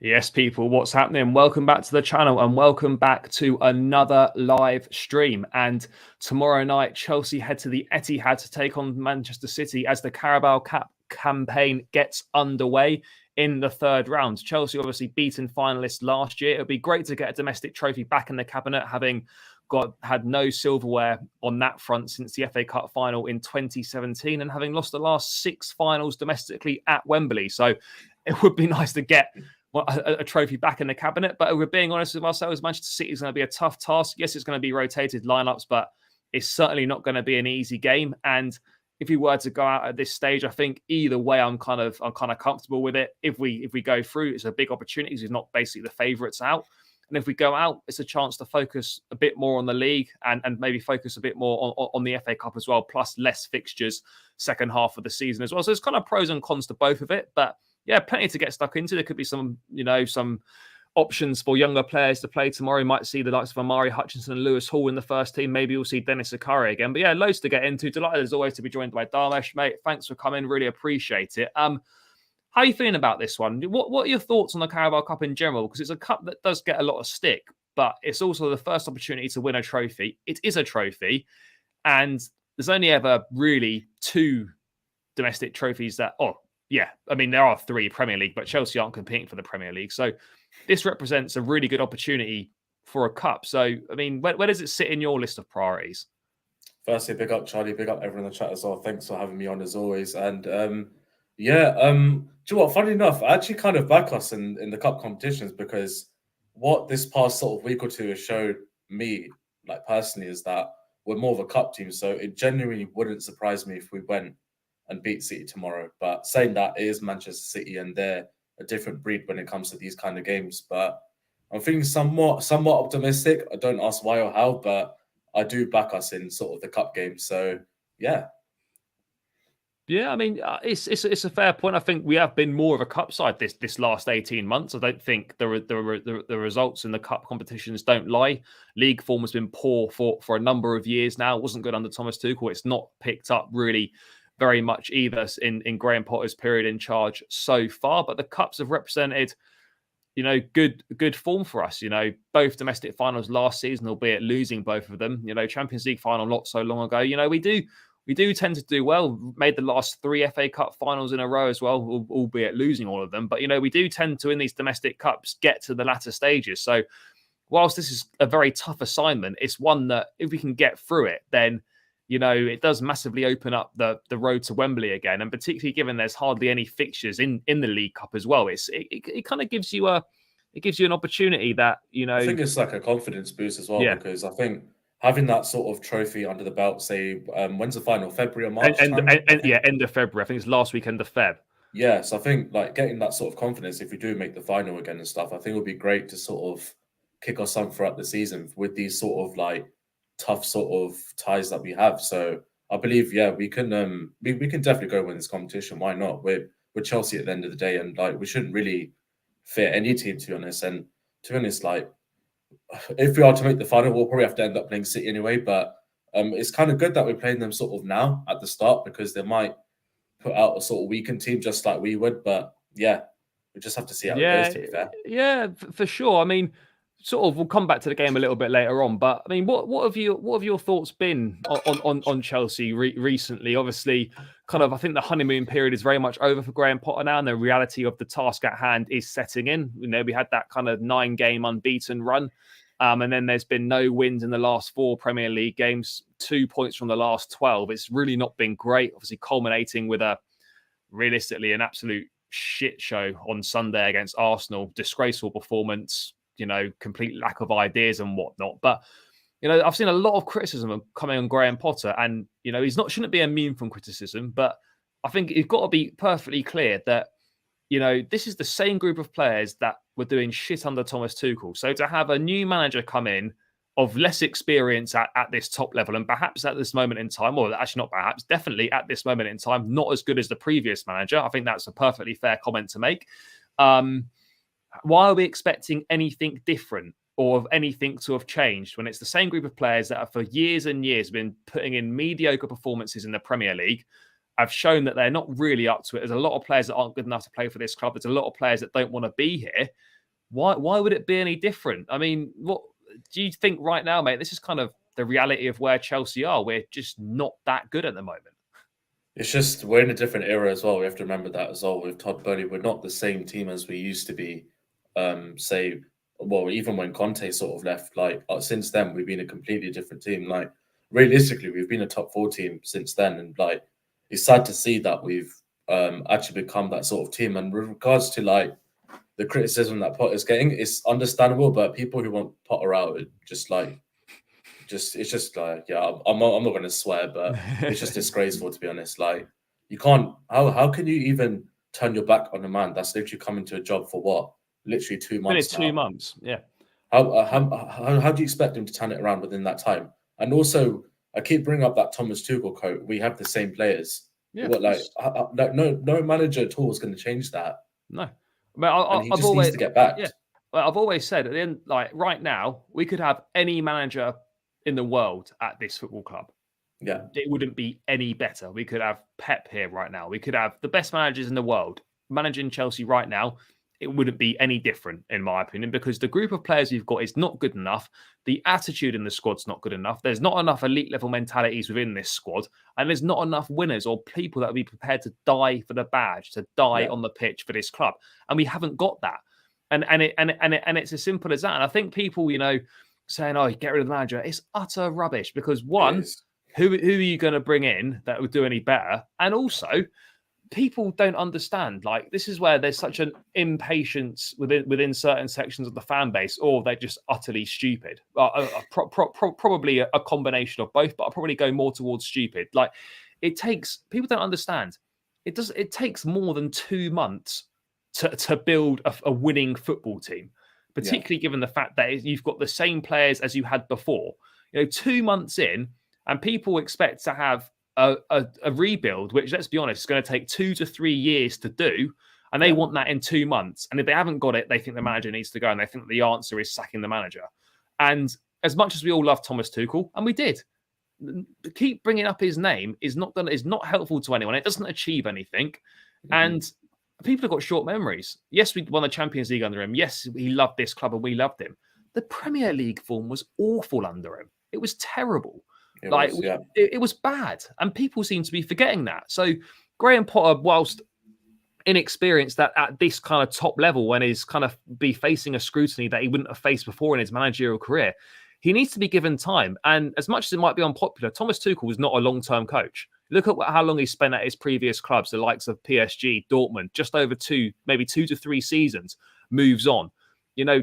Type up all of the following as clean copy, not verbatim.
Yes, people, what's happening? Welcome back to the channel and welcome back to another live stream. And tomorrow night, Chelsea head to the Etihad to take on Manchester City as the Carabao Cup campaign gets underway in the third round. Chelsea obviously beaten finalists last year. It would be great to get a domestic trophy back in the cabinet, having had no silverware on that front since the FA Cup final in 2017 and having lost the last 6 finals domestically at Wembley. So it would be nice to get a trophy back in the cabinet. But we're being honest with ourselves, Manchester City is going to be a tough task. Yes, it's going to be rotated lineups, but it's certainly not going to be an easy game. And if we were to go out at this stage, I think either way, I'm kind of comfortable with it. If we go through, it's a big opportunity because it's not basically the favourites out. And if we go out, it's a chance to focus a bit more on the league and maybe focus a bit more on the FA Cup as well, plus less fixtures second half of the season as well. So there's kind of pros and cons to both of it. But yeah, plenty to get stuck into. There could be some options for younger players to play tomorrow. You might see the likes of Amari Hutchinson and Lewis Hall in the first team. Maybe you'll see Dennis Akari again. But yeah, loads to get into. Delighted as always to be joined by Dharmesh, mate. Thanks for coming. Really appreciate it. How are you feeling about this one? What are your thoughts on the Carabao Cup in general? Because it's a cup that does get a lot of stick, but it's also the first opportunity to win a trophy. It is a trophy, and there's only ever really 2 domestic trophies that... yeah, I mean, there are 3 Premier League, but Chelsea aren't competing for the Premier League. So this represents a really good opportunity for a cup. So, I mean, where does it sit in your list of priorities? Firstly, big up, Charlie. Big up everyone in the chat as well. Thanks for having me on as always. And do you know what? Funny enough, I actually kind of back us in the cup competitions because what this past sort of week or two has showed me, like personally, is that we're more of a cup team. So it genuinely wouldn't surprise me if we went and beat City tomorrow. But saying that, it is Manchester City and they're a different breed when it comes to these kind of games. But I'm feeling somewhat optimistic. I don't ask why or how, but I do back us in sort of the cup game. So yeah. Yeah, I mean, it's a fair point. I think we have been more of a cup side this last 18 months. I don't think the results in the cup competitions don't lie. League form has been poor for a number of years now. It wasn't good under Thomas Tuchel. It's not picked up really very much either in Graham Potter's period in charge so far. But the cups have represented, good form for us. Both domestic finals last season, albeit losing both of them. Champions League final not so long ago. We do tend to do well. Made the last 3 FA Cup finals in a row as well, albeit losing all of them. But, we do tend to, in these domestic cups, get to the latter stages. So whilst this is a very tough assignment, it's one that if we can get through it, then, it does massively open up the road to Wembley again. And particularly given there's hardly any fixtures in the League Cup as well, it kind of gives you an opportunity that, I think it's like a confidence boost as well, because I think having that sort of trophy under the belt, say, when's the final? February or March? End of February. I think it's last weekend of Feb. Yeah, so I think like getting that sort of confidence, if we do make the final again and stuff, I think it would be great to sort of kick us on throughout the season with these sort of like tough sort of ties that we have. So I believe, we can we can definitely go win this competition. Why not? We're Chelsea at the end of the day, and like we shouldn't really fear any team, to be honest. And to be honest, like if we are to make the final, we'll probably have to end up playing City anyway. But it's kind of good that we're playing them sort of now at the start because they might put out a sort of weakened team just like we would. But yeah, we just have to see how it goes, to be fair. Yeah, for sure. I mean, sort of, we'll come back to the game a little bit later on. But I mean, what have your thoughts been on Chelsea recently? Obviously, kind of, I think the honeymoon period is very much over for Graham Potter now, and the reality of the task at hand is setting in. We had that kind of 9-game unbeaten run. And then there's been no wins in the last 4 Premier League games, 2 points from the last 12. It's really not been great, obviously culminating with realistically an absolute shit show on Sunday against Arsenal. Disgraceful performance, complete lack of ideas and whatnot. But, I've seen a lot of criticism coming on Graham Potter, and, shouldn't be immune from criticism, but I think it's got to be perfectly clear that, this is the same group of players that were doing shit under Thomas Tuchel. So to have a new manager come in of less experience at this top level, and perhaps at this moment in time, or actually not perhaps, definitely at this moment in time, not as good as the previous manager. I think that's a perfectly fair comment to make. Why are we expecting anything different or of anything to have changed when it's the same group of players that have for years and years been putting in mediocre performances in the Premier League? I've shown that they're not really up to it. There's a lot of players that aren't good enough to play for this club. There's a lot of players that don't want to be here. Why would it be any different? I mean, what do you think right now, mate? This is kind of the reality of where Chelsea are. We're just not that good at the moment. It's just we're in a different era as well. We have to remember that as well. With Todd Bowley, we're not the same team as we used to be. Say, well, even when Conte sort of left, like since then, we've been a completely different team. Like realistically, we've been a top 4 team since then, and like it's sad to see that we've actually become that sort of team. And with regards to like the criticism that Potter's getting, it's understandable, but people who want Potter out, it's just like, yeah, I'm not going to swear, but it's just disgraceful, to be honest. Like, you can't, how can you even turn your back on a man that's literally coming to a job for what? Literally 2 months It's 2 now. months, yeah. How do you expect him to turn it around within that time? And also, I keep bringing up that Thomas Tuchel quote. We have the same players. Yeah, no manager at all is going to change that. No, but and he just needs to get backed. Yeah, well, I've always said at the end, like right now, we could have any manager in the world at this football club. Yeah, it wouldn't be any better. We could have Pep here right now. We could have the best managers in the world managing Chelsea right now. It wouldn't be any different, in my opinion, because the group of players we've got is not good enough. The attitude in the squad's not good enough. There's not enough elite level mentalities within this squad, and there's not enough winners or people that would be prepared to die for the badge, to die on the pitch for this club. And we haven't got that. And it's as simple as that. And I think people, saying, "Oh, get rid of the manager," it's utter rubbish because one, who are you going to bring in that would do any better? And also, people don't understand. Like, this is where there's such an impatience within certain sections of the fan base, or they're just utterly stupid. Probably a combination of both, but I'll probably go more towards stupid. Like, people don't understand. It takes more than 2 months to build a winning football team, particularly given the fact that you've got the same players as you had before. 2 months in, and people expect to have a rebuild, which, let's be honest, is going to take 2 to 3 years to do. And they want that in 2 months. And if they haven't got it, they think the manager needs to go. And they think the answer is sacking the manager. And as much as we all love Thomas Tuchel, and we did, keep bringing up his name is not helpful to anyone. It doesn't achieve anything. Mm-hmm. And people have got short memories. Yes, we won the Champions League under him. Yes, he loved this club and we loved him. The Premier League form was awful under him. It was terrible. It was bad, and people seem to be forgetting that. So Graham Potter, whilst inexperienced at this kind of top level, when he's kind of be facing a scrutiny that he wouldn't have faced before in his managerial career, he needs to be given time. And as much as it might be unpopular, Thomas Tuchel was not a long-term coach. Look at how long he spent at his previous clubs, the likes of PSG, Dortmund, just over 2 to 3 seasons, moves on.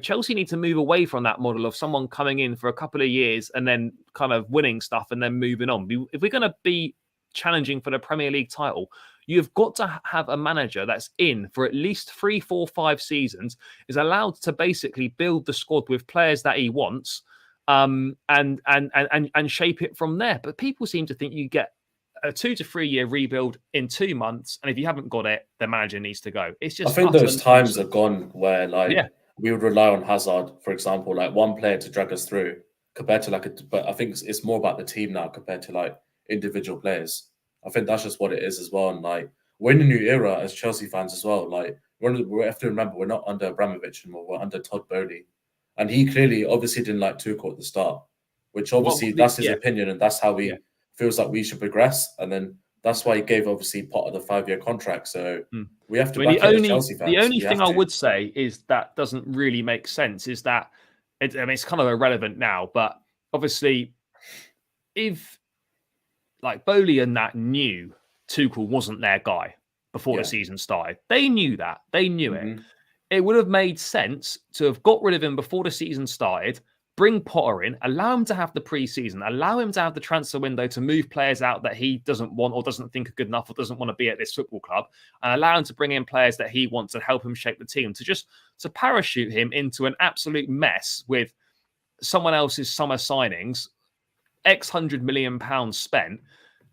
Chelsea need to move away from that model of someone coming in for a couple of years and then kind of winning stuff and then moving on. If we're going to be challenging for the Premier League title, you've got to have a manager that's in for at least 3, 4, 5 seasons, is allowed to basically build the squad with players that he wants, and shape it from there. But people seem to think you get a 2 to 3 year rebuild in 2 months, and if you haven't got it, the manager needs to go. It's just, I think those times are gone where we would rely on Hazard, for example, like one player to drag us through, compared to but I think it's more about the team now compared to like individual players. I think that's just what it is as well. And like, we're in a new era as Chelsea fans as well. Like, we have to remember, we're not under Abramovich anymore. We're under Todd Bowley, and he clearly obviously didn't like Tuchel at the start, which obviously that's his opinion, and that's how he feels like we should progress. And then that's why he gave obviously Potter the 5-year contract. So we have to back it as Chelsea fans. The only thing I would say is that doesn't really make sense is that it's kind of irrelevant now, but obviously if like Bowley and that knew Tuchel wasn't their guy before the season started, they knew that. They knew it. It would have made sense to have got rid of him before the season started, bring Potter in, allow him to have the pre-season, allow him to have the transfer window to move players out that he doesn't want or doesn't think are good enough or doesn't want to be at this football club, and allow him to bring in players that he wants to help him shape the team, to parachute him into an absolute mess with someone else's summer signings, X £100 million spent.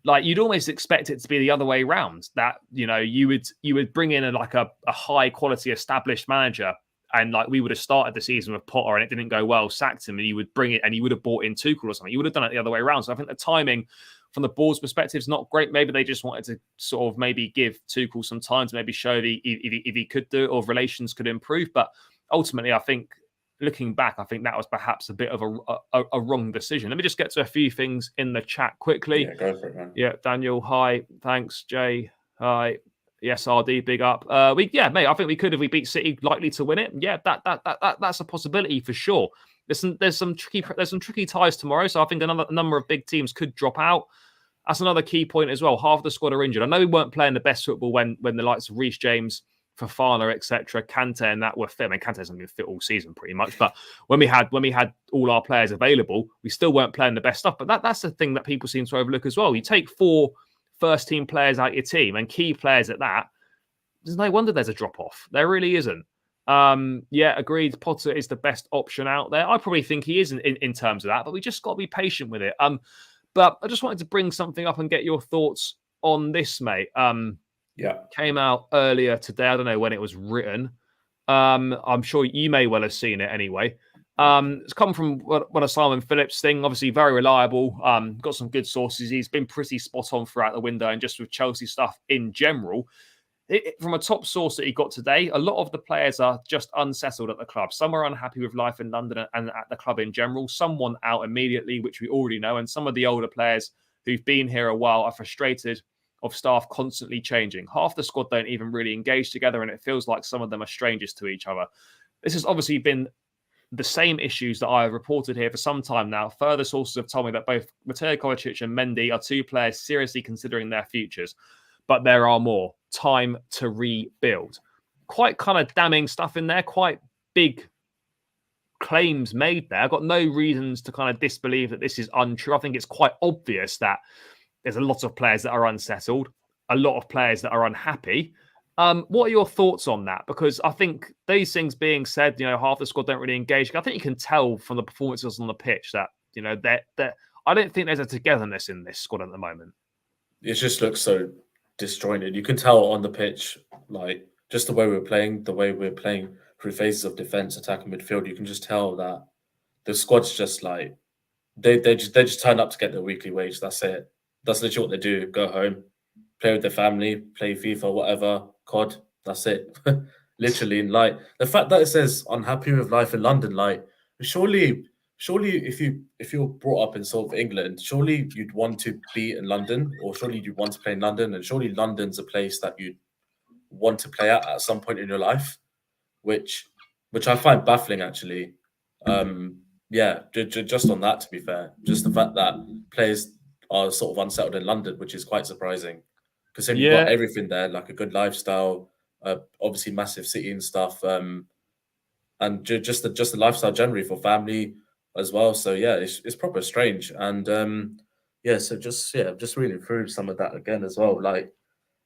Like, you'd almost expect it to be the other way around, that, you would bring in a high quality established manager, and like we would have started the season with Potter and it didn't go well, sacked him, and you would bring it and you would have bought in Tuchel or something. You would have done it the other way around. So I think the timing from the board's perspective is not great. Maybe they just wanted to sort of maybe give Tuchel some time to maybe show if he could do it or if relations could improve. But ultimately, I think looking back, I think that was perhaps a bit of a wrong decision. Let me just get to a few things in the chat quickly. Yeah, go for it, man. Yeah, Daniel, hi. Thanks, Jay. Hi. Yes, RD, big up. Mate, I think we could if we beat City, likely to win it. Yeah, that's a possibility for sure. There's some tricky ties tomorrow, so I think a number of big teams could drop out. That's another key point as well. Half of the squad are injured. I know we weren't playing the best football when the likes of Reece James, Fofana, etc., Kante, and that were fit. I mean, Kante hasn't been fit all season pretty much, but when we had all our players available, we still weren't playing the best stuff. But that's the thing that people seem to overlook as well. You take 4 first-team players out your team and key players at that. There's no wonder there's a drop-off. There really isn't. Yeah, agreed. Potter is the best option out there. I probably think he is in terms of that, but we just got to be patient with it. But I just wanted to bring something up and get your thoughts on this, mate. Yeah. Came out earlier today. I don't know when it was written. I'm sure you may well have seen it anyway. It's come from one of Simon Phillips' thing. Obviously, very reliable. Got some good sources. He's been pretty spot on throughout the window and just with Chelsea stuff in general. From a top source that he got today, a lot of the players are just unsettled at the club. Some are unhappy with life in London and at the club in general. Some want out immediately, which we already know. And some of the older players who've been here a while are frustrated of staff constantly changing. Half the squad don't even really engage together, and it feels like some of them are strangers to each other. This has obviously been the same issues that I have reported here for some time now. Further sources have told me that both Mateo Kovacic and Mendy are 2 players seriously considering their futures. But there are more. Time to rebuild. Quite kind of damning stuff in there. Quite big claims made there. I've got no reasons to kind of disbelieve that this is untrue. I think it's quite obvious that there's a lot of players that are unsettled, a lot of players that are unhappy. What are your thoughts on that? Because I think these things being said, half the squad don't really engage. I think you can tell from the performances on the pitch that, that I don't think there's a togetherness in this squad at the moment. It just looks so disjointed. You can tell on the pitch, like just the way we're playing through phases of defense, attack, and midfield. You can just tell that the squad's just like they just turn up to get their weekly wage. That's it. That's literally what they do. Go home, play with their family, play FIFA, whatever, COD. That's it. Literally, and like the fact that it says unhappy with life in London, like surely if you're brought up in sort of England, surely you'd want to be in London, or surely you'd want to play in London, and surely London's a place that you'd want to play at some point in your life, which I find baffling actually. Just on that, to be fair, just the fact that players are sort of unsettled in London, which is quite surprising, because then you've got everything there, like a good lifestyle, obviously massive city and stuff, and just the lifestyle generally for family as well. So yeah, it's proper strange, and just reading through some of that again as well, like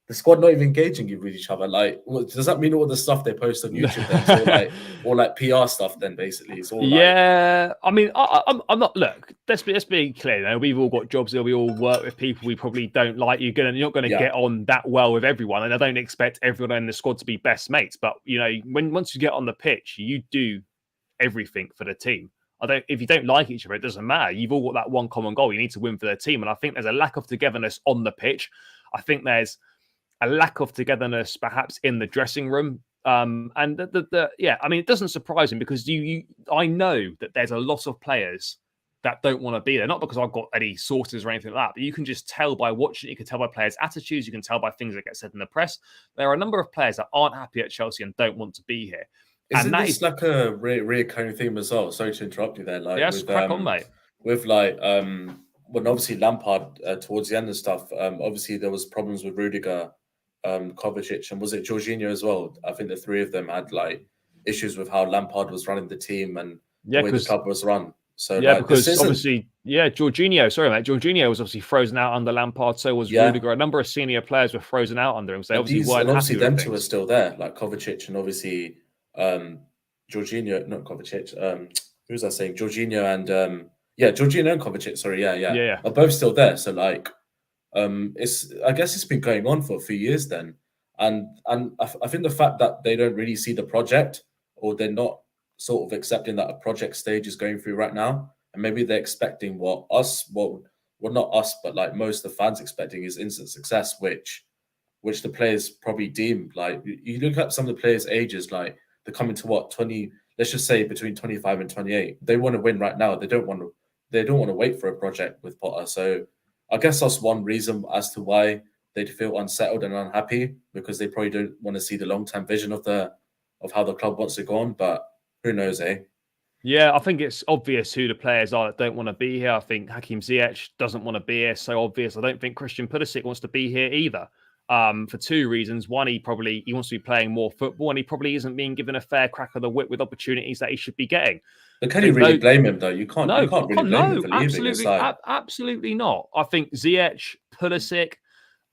the squad not even engaging with each other. Like, does that mean all the stuff they post on YouTube then it's all like PR stuff? Then basically, it's all I mean, I'm not. Look, let's be clear. We've all got jobs. We all work with people we probably don't like. You're not going to get on that well with everyone, and I don't expect everyone in the squad to be best mates. But once you get on the pitch, you do everything for the team. If you don't like each other, it doesn't matter. You've all got that one common goal. You need to win for the team, and I think there's a lack of togetherness on the pitch. I think there's a lack of togetherness perhaps in the dressing room. And it doesn't surprise me, because I know that there's a lot of players that don't want to be there, not because I've got any sources or anything like that, but you can just tell by watching it. You can tell by players' attitudes. You can tell by things that get said in the press. There are a number of players that aren't happy at Chelsea and don't want to be here. Isn't this like a reoccurring theme as well? Sorry to interrupt you there. Like, yes, crack on, mate. With like, when obviously Lampard towards the end and stuff, obviously there was problems with Rudiger, Kovacic, and was it Jorginho as well? I think the 3 of them had like issues with how Lampard was running the team and the way the club was run. So because obviously, Jorginho. Sorry, mate. Jorginho was obviously frozen out under Lampard. So was Rudiger. A number of senior players were frozen out under him. So obviously weren't happy with them two are still there, like Kovacic and obviously Jorginho, not Kovacic. Who was I saying? Jorginho and Jorginho and Kovacic. Sorry, yeah. Are both still there. So like, I guess it's been going on for a few years then, and I think the fact that they don't really see the project, or they're not sort of accepting that a project stage is going through right now, and maybe they're expecting not us, but like most of the fans expecting is instant success, which the players probably deem like. You look at some of the players' ages, like they're coming to what 20. Let's just say between 25 and 28. They want to win right now. They don't want to wait for a project with Potter. So I guess that's one reason as to why they'd feel unsettled and unhappy, because they probably don't want to see the long-term vision of how the club wants to go on. But who knows, eh? Yeah, I think it's obvious who the players are that don't want to be here. I think Hakim Ziyech doesn't want to be here. So obvious. I don't think Christian Pulisic wants to be here either. For two reasons. One, he wants to be playing more football, and he probably isn't being given a fair crack of the whip with opportunities that he should be getting. But can you really blame him though? You can't really blame him for leaving. Absolutely, absolutely not. I think Ziyech, Pulisic.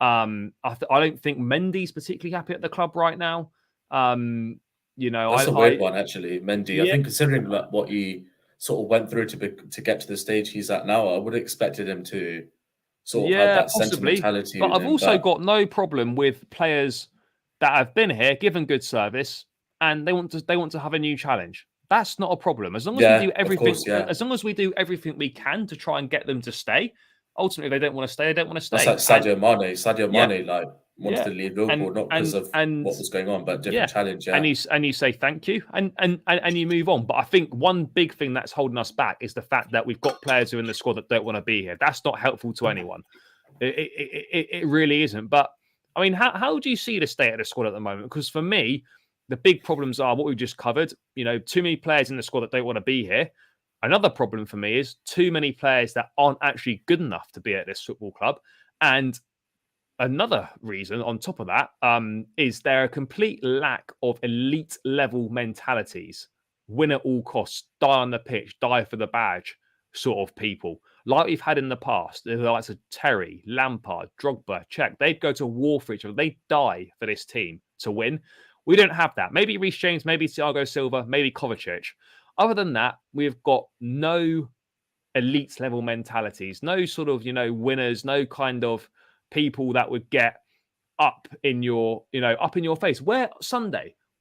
I don't think Mendy's particularly happy at the club right now. That's a weird one, actually. Mendy. Yeah. I think considering what he sort of went through to get to the stage he's at now, I would have expected him to sort of have that sentimentality. But I've also got no problem with players that have been here, given good service, and they want to have a new challenge. That's not a problem. As long as we do everything, as long as we do everything we can to try and get them to stay. Ultimately, they don't want to stay. They don't want to stay. That's like Sadio Mane. Sadio Mane, wanted to leave Liverpool, not because of what was going on, but different challenge. Yeah. And you say thank you and you move on. But I think one big thing that's holding us back is the fact that we've got players who are in the squad that don't want to be here. That's not helpful to anyone. It really isn't. But I mean, how do you see the state of the squad at the moment? Because for me, the big problems are what we've just covered. Too many players in the squad that don't want to be here. Another problem for me is too many players that aren't actually good enough to be at this football club. And another reason on top of that is there a complete lack of elite level mentalities. Win at all costs, die on the pitch, die for the badge sort of people. Like we've had in the past, the likes of Terry, Lampard, Drogba, Cech, they'd go to war for each other. They'd die for this team to win. We don't have that. Maybe Reece James, maybe Thiago Silva, maybe Kovacic. Other than that, we've got no elite level mentalities, no sort of, winners, no kind of people that would get up in your face. Where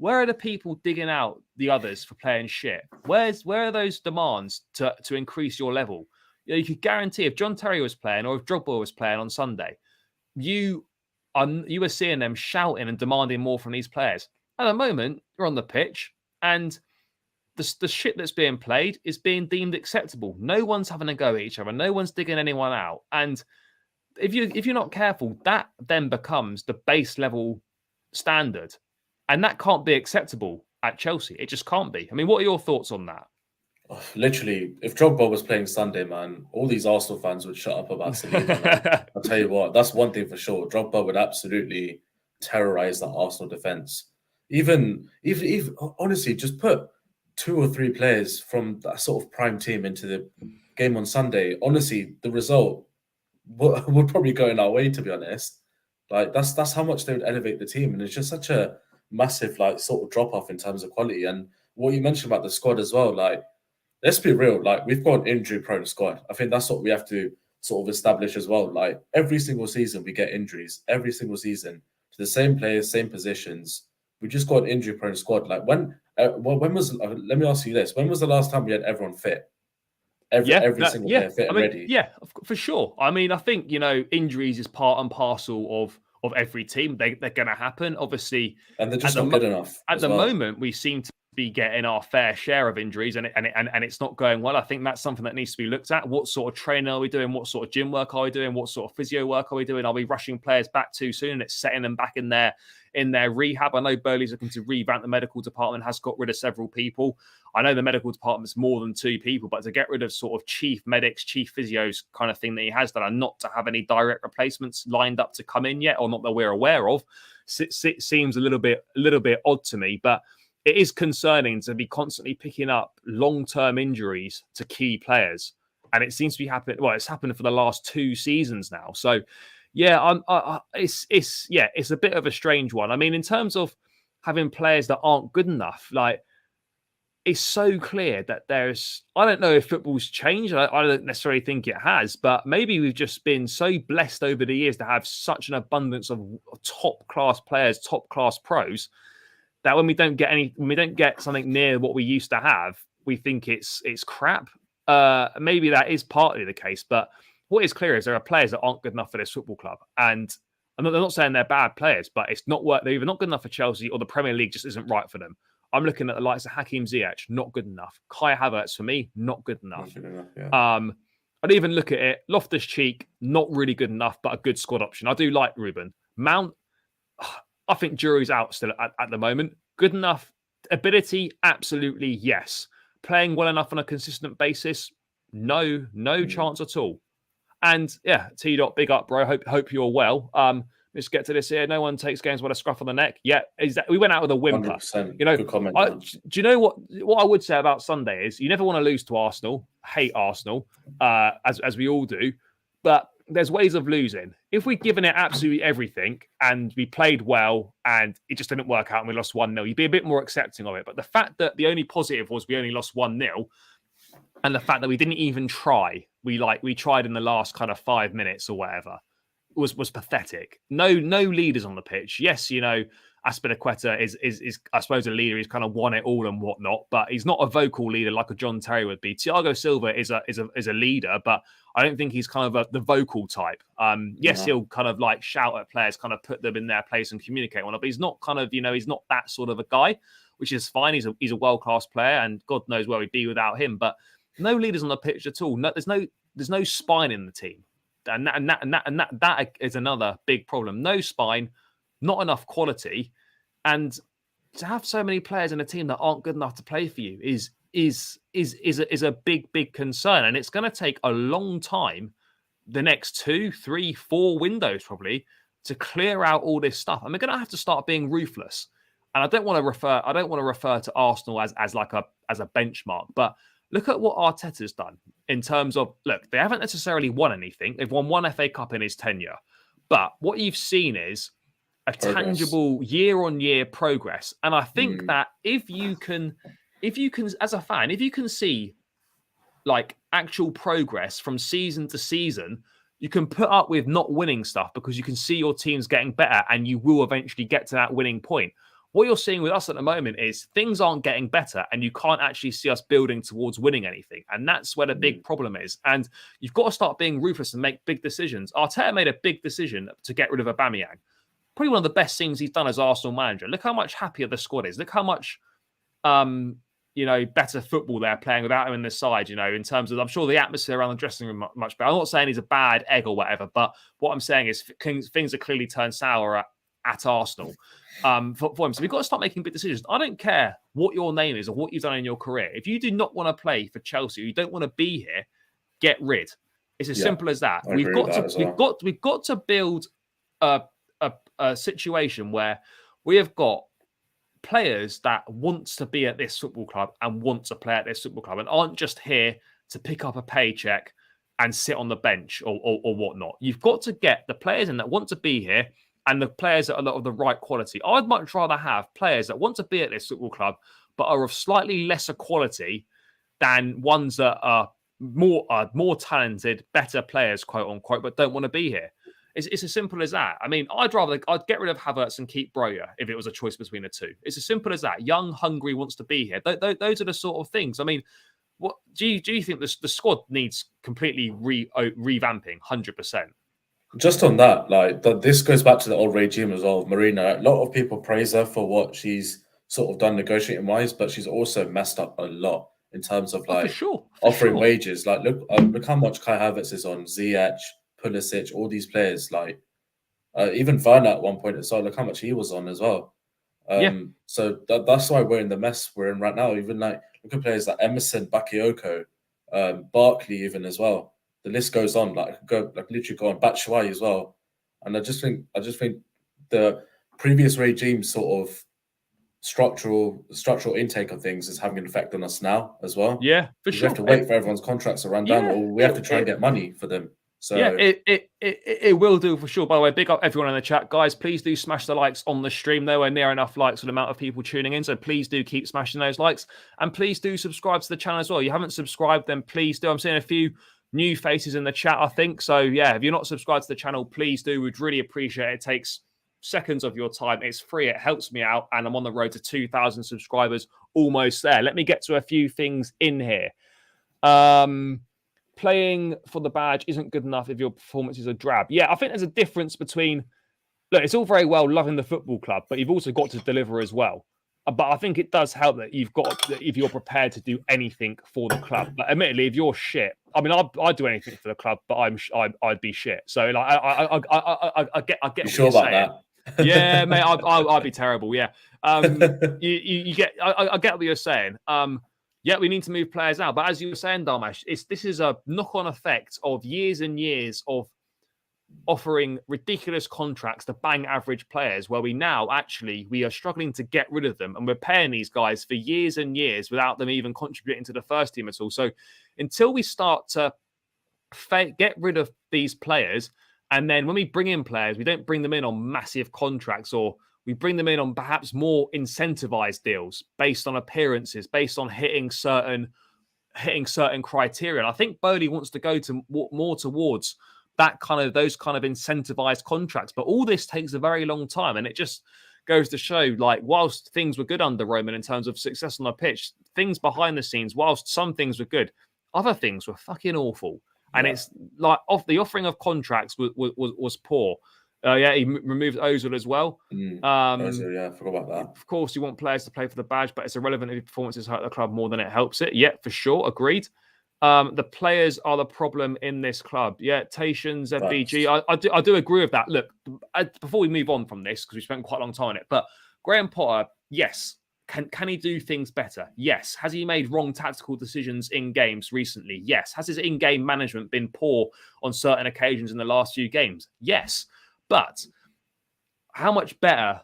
are the people digging out the others for playing shit? Where are those demands to increase your level? You could guarantee if John Terry was playing or if Drogba was playing on Sunday, you were seeing them shouting and demanding more from these players. At the moment, you're on the pitch and the shit that's being played is being deemed acceptable. No one's having a go at each other. No one's digging anyone out. And if you're not careful, that then becomes the base level standard. And that can't be acceptable at Chelsea. It just can't be. I mean, what are your thoughts on that? Literally, if Drogba was playing Sunday, man, all these Arsenal fans would shut up about Saliba. I'll tell you what, that's one thing for sure. Drogba would absolutely terrorize that Arsenal defense. Even honestly, just put 2 or 3 players from that sort of prime team into the game on Sunday. Honestly, the result would probably go in our way, to be honest. Like that's how much they would elevate the team, and it's just such a massive sort of drop off in terms of quality. And what you mentioned about the squad as well, let's be real, we've got an injury-prone squad. I think that's what we have to sort of establish as well. Every single season we get injuries, every single season to the same players, same positions. We just got an injury-prone squad. When was? Let me ask you this: when was the last time we had everyone fit? Every single player fit and ready. Yeah, for sure. I mean, I think injuries is part and parcel of every team. They're going to happen, obviously, and they're just not good enough. At the moment, we seem to be getting our fair share of injuries, and it's not going well. I think that's something that needs to be looked at. What sort of training are we doing? What sort of gym work are we doing? What sort of physio work are we doing? Are we rushing players back too soon? It's setting them back in their rehab. I know Burley's looking to revamp the medical department, has got rid of several people. I know the medical department's more than 2 people, but to get rid of sort of chief medics, chief physios kind of thing that he has done, and not to have any direct replacements lined up to come in yet, or not that we're aware of, seems a little bit odd to me. But it is concerning to be constantly picking up long-term injuries to key players. And it seems to be happening. Well, it's happened for the last 2 seasons now. So yeah, it's a bit of a strange one. I mean, in terms of having players that aren't good enough, it's so clear that I don't know if football's changed. I don't necessarily think it has, but maybe we've just been so blessed over the years to have such an abundance of top-class players, top-class pros, that when we don't get something near what we used to have, we think it's crap. Maybe that is partly the case, but what is clear is there are players that aren't good enough for this football club. And I'm not saying they're bad players, but it's not work. They're either not good enough for Chelsea or the Premier League just isn't right for them. I'm looking at the likes of Hakim Ziyech, not good enough. Kai Havertz, for me, not good enough. Not good enough, yeah. I'd even look at it, Loftus-Cheek, not really good enough, but a good squad option. I do like Ruben. Mount, I think jury's out still at the moment. Good enough ability, absolutely yes. Playing well enough on a consistent basis, no chance at all. And yeah, T-Dot, big up, bro. Hope you're well. Let's get to this here. No one takes games with a scruff on the neck. Yeah, we went out with a whimper. 100%. You know, Good comment, do you know what I would say about Sunday is you never want to lose to Arsenal. Hate Arsenal, as we all do. But there's ways of losing. If we'd given it absolutely everything and we played well and it just didn't work out and we lost 1-0, you'd be a bit more accepting of it. But the fact that the only positive was we only lost 1-0 and the fact that we didn't even try, we tried in the last kind of 5 minutes or whatever, was pathetic. No leaders on the pitch. Yes, you know, Aspilicueta is I suppose a leader. He's kind of won it all and whatnot, but he's not a vocal leader like a John Terry would be. Thiago Silva is a leader, but I don't think he's kind of the vocal type. Yes, he'll kind of like shout at players, kind of put them in their place and communicate on it, but he's not kind of, you know, he's not that sort of a guy, which is fine. He's a world-class player and God knows where we'd be without him, but no leaders on the pitch at all. No, there's no spine in the team. And that is another big problem. No spine, not enough quality, and to have so many players in a team that aren't good enough to play for you is a big concern. And it's going to take a long time, the next 2, 3, 4 windows probably, to clear out all this stuff. And we're going to have to start being ruthless. And I don't want to refer to Arsenal as a benchmark, but look at what Arteta's done in terms of, look, they haven't necessarily won anything. They've won 1 FA Cup in his tenure. But what you've seen is a tangible year-on-year progress. And I think that if you can, as a fan, if you can see like actual progress from season to season, you can put up with not winning stuff because you can see your teams getting better and you will eventually get to that winning point. What you're seeing with us at the moment is things aren't getting better and you can't actually see us building towards winning anything. And that's where the big problem is. And you've got to start being ruthless and make big decisions. Arteta made a big decision to get rid of Aubameyang. Probably one of the best things he's done as Arsenal manager. Look how much happier the squad is. Look how much, better football they're playing without him in the side, you know, in terms of, I'm sure the atmosphere around the dressing room much better. I'm not saying he's a bad egg or whatever, but what I'm saying is things have clearly turned sour at Arsenal. For him. So we've got to start making big decisions. I don't care what your name is or what you've done in your career. If you do not want to play for Chelsea, you don't want to be here, get rid. It's as simple as that. We've got to build a situation where we have got players that want to be at this football club and want to play at this football club and aren't just here to pick up a paycheck and sit on the bench or whatnot. You've got to get the players in that want to be here and the players that are of the right quality. I'd much rather have players that want to be at this football club but are of slightly lesser quality than ones that are more talented, better players, quote unquote, but don't want to be here. It's as simple as that. I mean, I'd get rid of Havertz and keep Broja if it was a choice between the two. It's as simple as that. Young, hungry, wants to be here. Those are the sort of things. I mean, what do you think the squad needs completely revamping? 100%. Just on that, this goes back to the old regime as well. Marina, a lot of people praise her for what she's sort of done negotiating wise, but she's also messed up a lot in terms of offering wages. Like, look how much Kai Havertz is on, Ziyech, Pulisic, all these players. Like, even Werner at one point as well. Look how much he was on as well. So that's why we're in the mess we're in right now. Even look at players like Emerson, Bakayoko, Barkley, even as well. The list goes on. Literally go on. Batshuayi as well. And I just think the previous regime sort of structural intake of things is having an effect on us now as well. Yeah, for sure. We have to wait for everyone's contracts to run down, or we have to try and get money for them. So it will do for sure. By the way, big up everyone in the chat, guys. Please do smash the likes on the stream. Nowhere near enough likes for the amount of people tuning in, so please do keep smashing those likes, and please do subscribe to the channel as well. If you haven't subscribed, then please do. I'm seeing a few new faces in the chat, I think. So yeah, if you're not subscribed to the channel, please do. We'd really appreciate it. It takes seconds of your time. It's free. It helps me out, and I'm on the road to 2,000 subscribers, almost there. Let me get to a few things in here. Playing for the badge isn't good enough if your performances are drab. Yeah, I think there's a difference between, look, it's all very well loving the football club, but you've also got to deliver as well. But I think it does help that if you're prepared to do anything for the club. But admittedly, if you're shit, I mean, I'd do anything for the club, but I'd be shit. So like, I get You what sure you're about saying. that? Yeah, mate, I'd be terrible. Yeah, you get. I get what you're saying. Yeah, we need to move players out, but as you were saying, Dharmesh, this is a knock-on effect of years and years of offering ridiculous contracts to bang average players, where we are struggling to get rid of them, and we're paying these guys for years and years without them even contributing to the first team at all. So until we start to get rid of these players, and then when we bring in players, we don't bring them in on massive contracts, or we bring them in on perhaps more incentivized deals based on appearances, based on hitting certain criteria. And I think Bowley wants to go to more towards those kind of incentivized contracts. But all this takes a very long time, and it just goes to show, like, whilst things were good under Roman in terms of success on the pitch, things behind the scenes, whilst some things were good, other things were fucking awful. And it's like the offering of contracts was poor. He removed Ozil as well. Ozil, I forgot about that. Of course, you want players to play for the badge, but it's irrelevant if performances hurt the club more than it helps it. Yeah, for sure, agreed. The players are the problem in this club. Yeah, Tation, ZBG. I do agree with that. Look, before we move on from this, because we spent quite a long time on it, but Graham Potter, yes. Can he do things better? Yes. Has he made wrong tactical decisions in games recently? Yes. Has his in-game management been poor on certain occasions in the last few games? Yes. But how much better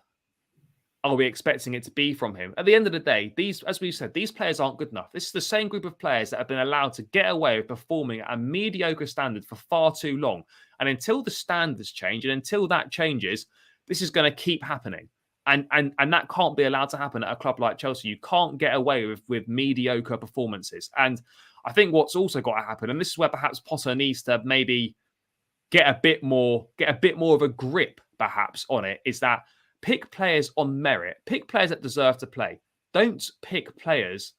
are we expecting it to be from him? At the end of the day, as we've said, these players aren't good enough. This is the same group of players that have been allowed to get away with performing at a mediocre standard for far too long. And until the standards change, and until that changes, this is going to keep happening. And that can't be allowed to happen at a club like Chelsea. You can't get away with mediocre performances. And I think what's also got to happen, and this is where perhaps Potter needs to maybe get a bit more of a grip perhaps on it, is that pick players on merit, pick players that deserve to play. Don't pick players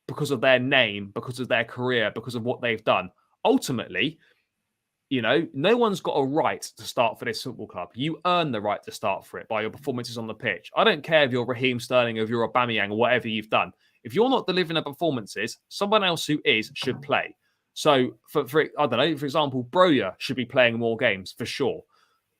because of their name, because of their career, because of what they've done. Ultimately, no one's got a right to start for this football club. You earn the right to start for it by your performances on the pitch. I don't care if you're Raheem Sterling, if you're Aubameyang, or whatever you've done. If you're not delivering the performances, someone else who is should play. So, for I don't know, for example, Broja should be playing more games, for sure.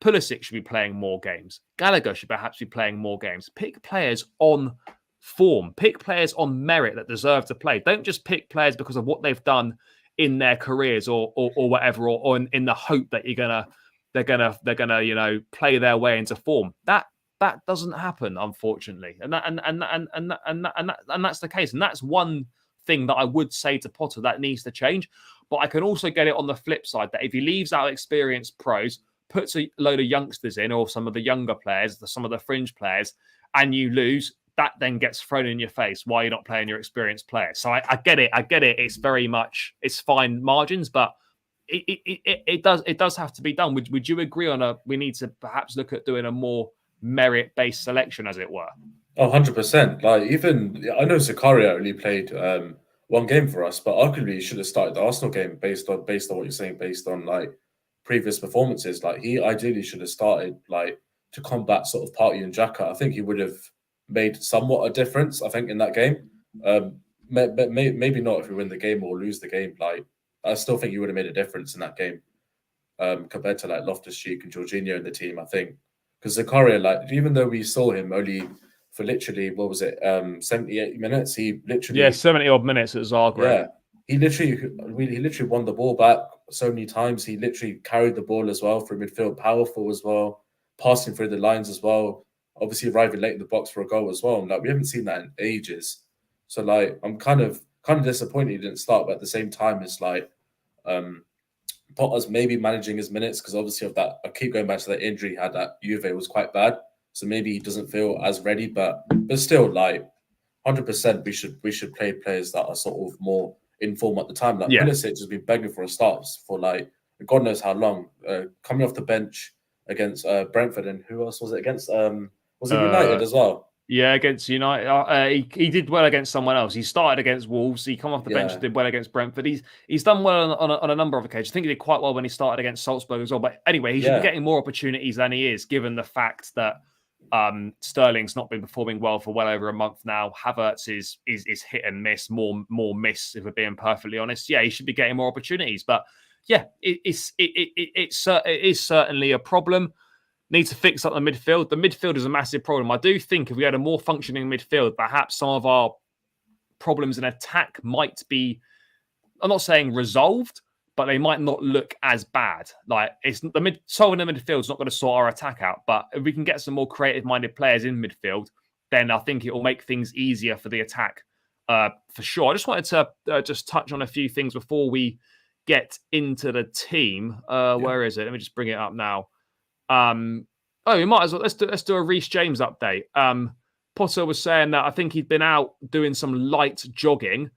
Pulisic should be playing more games. Gallagher should perhaps be playing more games. Pick players on form. Pick players on merit that deserve to play. Don't just pick players because of what they've done in their careers or whatever, or in the hope that they're gonna play their way into form. That doesn't happen, unfortunately, and that's the case. And that's one thing that I would say to Potter that needs to change. But I can also get it on the flip side that if he leaves out experienced pros, puts a load of youngsters in, or some of the younger players, some of the fringe players, and you lose, that then gets thrown in your face. Why you're not playing your experienced players? So I get it. It's very much, it's fine margins, but it does have to be done. Would you agree on we need to perhaps look at doing a more merit-based selection, as it were? Oh, 100%. Like, even, I know Zakaria only played one game for us, but arguably he should have started the Arsenal game based on what you're saying, based on like previous performances. Like, he ideally should have started, like, to combat sort of Partey and Xhaka. I think he would have made somewhat a difference, I think, in that game. Maybe not if we win the game or lose the game. Like, I still think he would have made a difference in that game compared to like Loftus-Cheek and Jorginho in the team, I think. Because Zakaria, like, even though we saw him only for literally, 78 minutes, he literally... 70 odd minutes at Zagreb. Yeah, he literally won the ball back so many times. He literally carried the ball as well through midfield, powerful as well, passing through the lines as well, obviously arriving late in the box for a goal as well. Like, we haven't seen that in ages. So like, I'm kind of disappointed he didn't start, but at the same time, it's like Potter's maybe managing his minutes, because obviously of that, I keep going back to that injury he had at Juve was quite bad. So maybe he doesn't feel as ready, but still, like, 100% we should play players that are sort of more in form at the time. Like, Pulisic has been begging for a start for like God knows how long. Coming off the bench against Brentford, and who else was it against? Was it United as well? Yeah, against United. He did well against someone else. He started against Wolves. He come off the bench, did well against Brentford. He's done well on a number of occasions. I think he did quite well when he started against Salzburg as well. But anyway, he should be getting more opportunities than he is, given the fact that Sterling's not been performing well for well over a month now. Havertz is hit and miss, more miss, if we're being perfectly honest. Yeah, he should be getting more opportunities, but yeah, it is certainly a problem. Need to fix up the midfield. The midfield is a massive problem. I do think if we had a more functioning midfield, perhaps some of our problems in attack might be, I'm not saying resolved, but they might not look as bad. Like solving the midfield is not going to sort our attack out. But if we can get some more creative-minded players in midfield, then I think it will make things easier for the attack for sure. I just wanted to just touch on a few things before we get into the team. Where is it? Let me just bring it up now. We might as well let's do a Reece James update. Potter was saying that I think he'd been out doing some light jogging.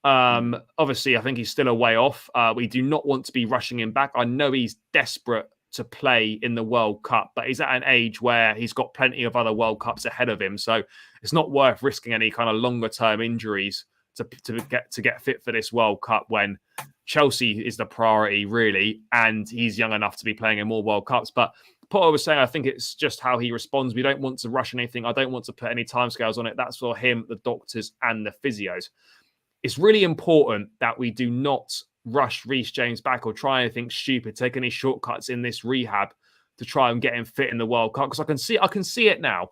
Obviously, I think he's still a way off. We do not want to be rushing him back. I know he's desperate to play in the World Cup, but he's at an age where he's got plenty of other World Cups ahead of him. So it's not worth risking any kind of longer term injuries to get fit for this World Cup when Chelsea is the priority, really, and he's young enough to be playing in more World Cups. But Potter was saying, I think it's just how he responds. We don't want to rush anything. I don't want to put any timescales on it. That's for him, the doctors, and the physios. It's really important that we do not rush Reece James back or try anything stupid, take any shortcuts in this rehab to try and get him fit in the World Cup. Because I can see it now.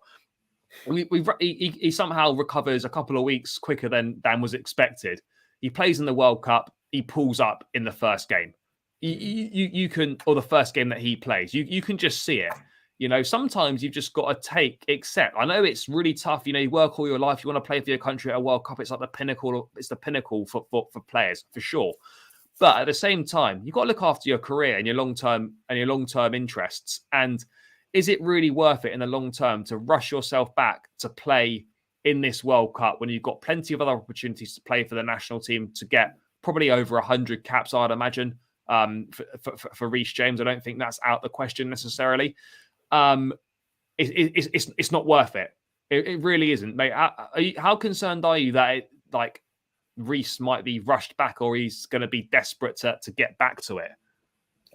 He somehow recovers a couple of weeks quicker than was expected. He plays in the World Cup. He pulls up in the first game. You can, or the first game that he plays, you can just see it. You know, sometimes you've just got to accept. I know it's really tough. You know, you work all your life. You want to play for your country at a World Cup. It's like the pinnacle. It's the pinnacle for players, for sure. But at the same time, you've got to look after your career and your long-term interests. And is it really worth it in the long term to rush yourself back to play in this World Cup when you've got plenty of other opportunities to play for the national team to get probably over 100 caps, I'd imagine, for Reece James? I don't think that's out the question necessarily. It's not worth it. It really isn't, mate. How concerned are you that Reece might be rushed back, or he's going to be desperate to get back to it?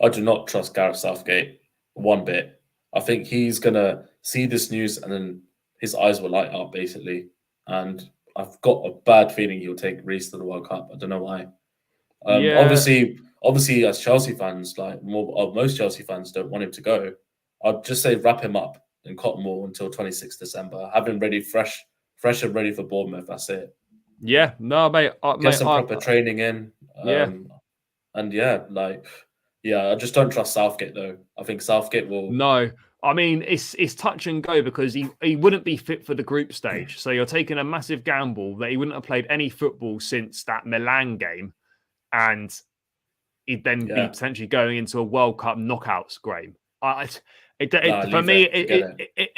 I do not trust Gareth Southgate one bit. I think he's going to see this news and then his eyes will light up, basically. And I've got a bad feeling he'll take Reece to the World Cup. I don't know why. Obviously, as Chelsea fans, most Chelsea fans don't want him to go. I'd just say wrap him up in cotton wool until 26th December. Have him ready, fresh and ready for Bournemouth. That's it. Yeah, no, mate. Get some proper training in. I just don't trust Southgate though. I think Southgate will. No, I mean it's touch and go because he wouldn't be fit for the group stage. So you're taking a massive gamble that he wouldn't have played any football since that Milan game, and he'd then be potentially going into a World Cup knockouts game. It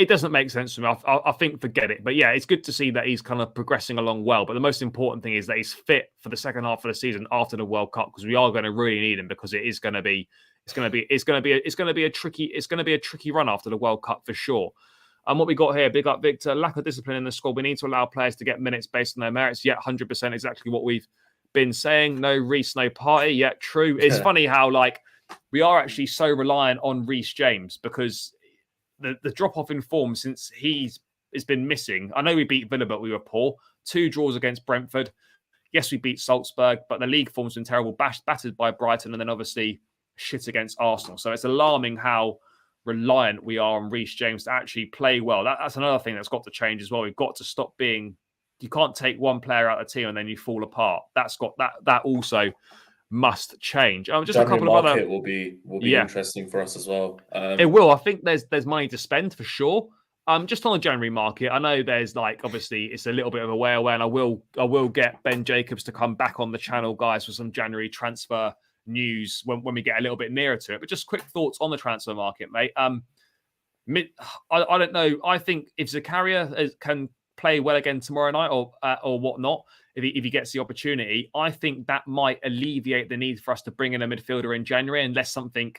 doesn't make sense to me. I think forget it. But yeah, it's good to see that he's kind of progressing along well. But the most important thing is that he's fit for the second half of the season after the World Cup, because we are going to really need him, because it's going to be a tricky run after the World Cup for sure. And what we got here, big up Victor, lack of discipline in the squad. We need to allow players to get minutes based on their merits. Yeah, 100% exactly what we've been saying. No Reece, no party. Yeah, true. It's funny how we are actually so reliant on Reece James, because the drop-off in form since he's been missing. I know we beat Villa, but we were poor. 2 draws against Brentford. Yes, we beat Salzburg, but the league form's been terrible. Battered by Brighton, and then obviously shit against Arsenal. So it's alarming how reliant we are on Reece James to actually play well. That's another thing that's got to change as well. We've got to stop being... You can't take one player out of the team and then you fall apart. That also must change. Just January a couple of other will be interesting for us as well. It will. I think there's money to spend for sure. Just on the January market, I know there's obviously it's a little bit of a way away, and I will get Ben Jacobs to come back on the channel, guys, for some January transfer news when we get a little bit nearer to it. But just quick thoughts on the transfer market, mate. I don't know. I think if Zakaria can play well again tomorrow night or whatnot, if he gets the opportunity, I think that might alleviate the need for us to bring in a midfielder in January, unless something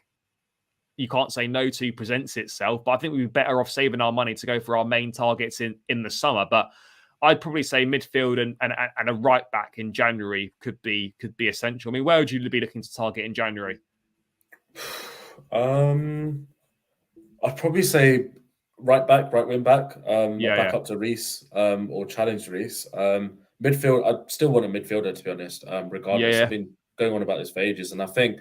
you can't say no to presents itself. But I think we'd be better off saving our money to go for our main targets in the summer. But I'd probably say midfield and a right back in January could be essential. I mean, where would you be looking to target in January? I'd probably say right wing back. A Yeah, yeah. backup to Reece, or challenge Reece. Midfield, I still want a midfielder, to be honest. Yeah, Regardless, I've yeah. been going on about this for ages, and I think,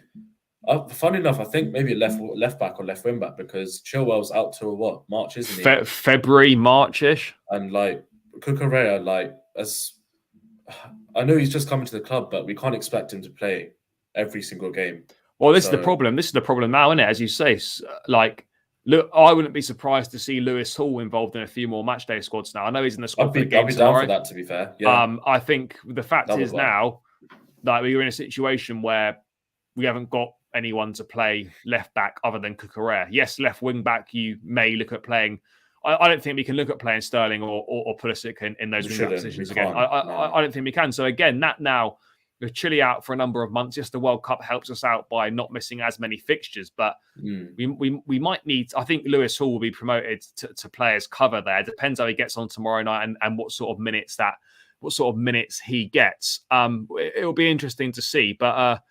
funny enough, I think maybe left back or left wing back, because Chilwell's out till what, March, isn't he? February, March-ish. And like Cucurella, like, as I know he's just coming to the club, but we can't expect him to play every single game. Well, this is the So problem. This is the problem now, isn't it? As you say, like, look, I wouldn't be surprised to see Lewis Hall involved in a few more matchday squads now. I know he's in the squad for the I'd game be down tomorrow. for that, to be fair. Yeah, I think the fact that is would work. now that we're in a situation where we haven't got anyone to play left back other than Cucurella. Yes, left wing back, you may look at playing. I don't think we can look at playing Sterling or Pulisic in those wing back positions again. I don't think we can. So again, that now with Chile out for a number of months, yes, the World Cup helps us out by not missing as many fixtures, but we might need. I think Lewis Hall will be promoted to play as cover there. Depends how he gets on tomorrow night and what sort of minutes he gets. It'll be interesting to see. But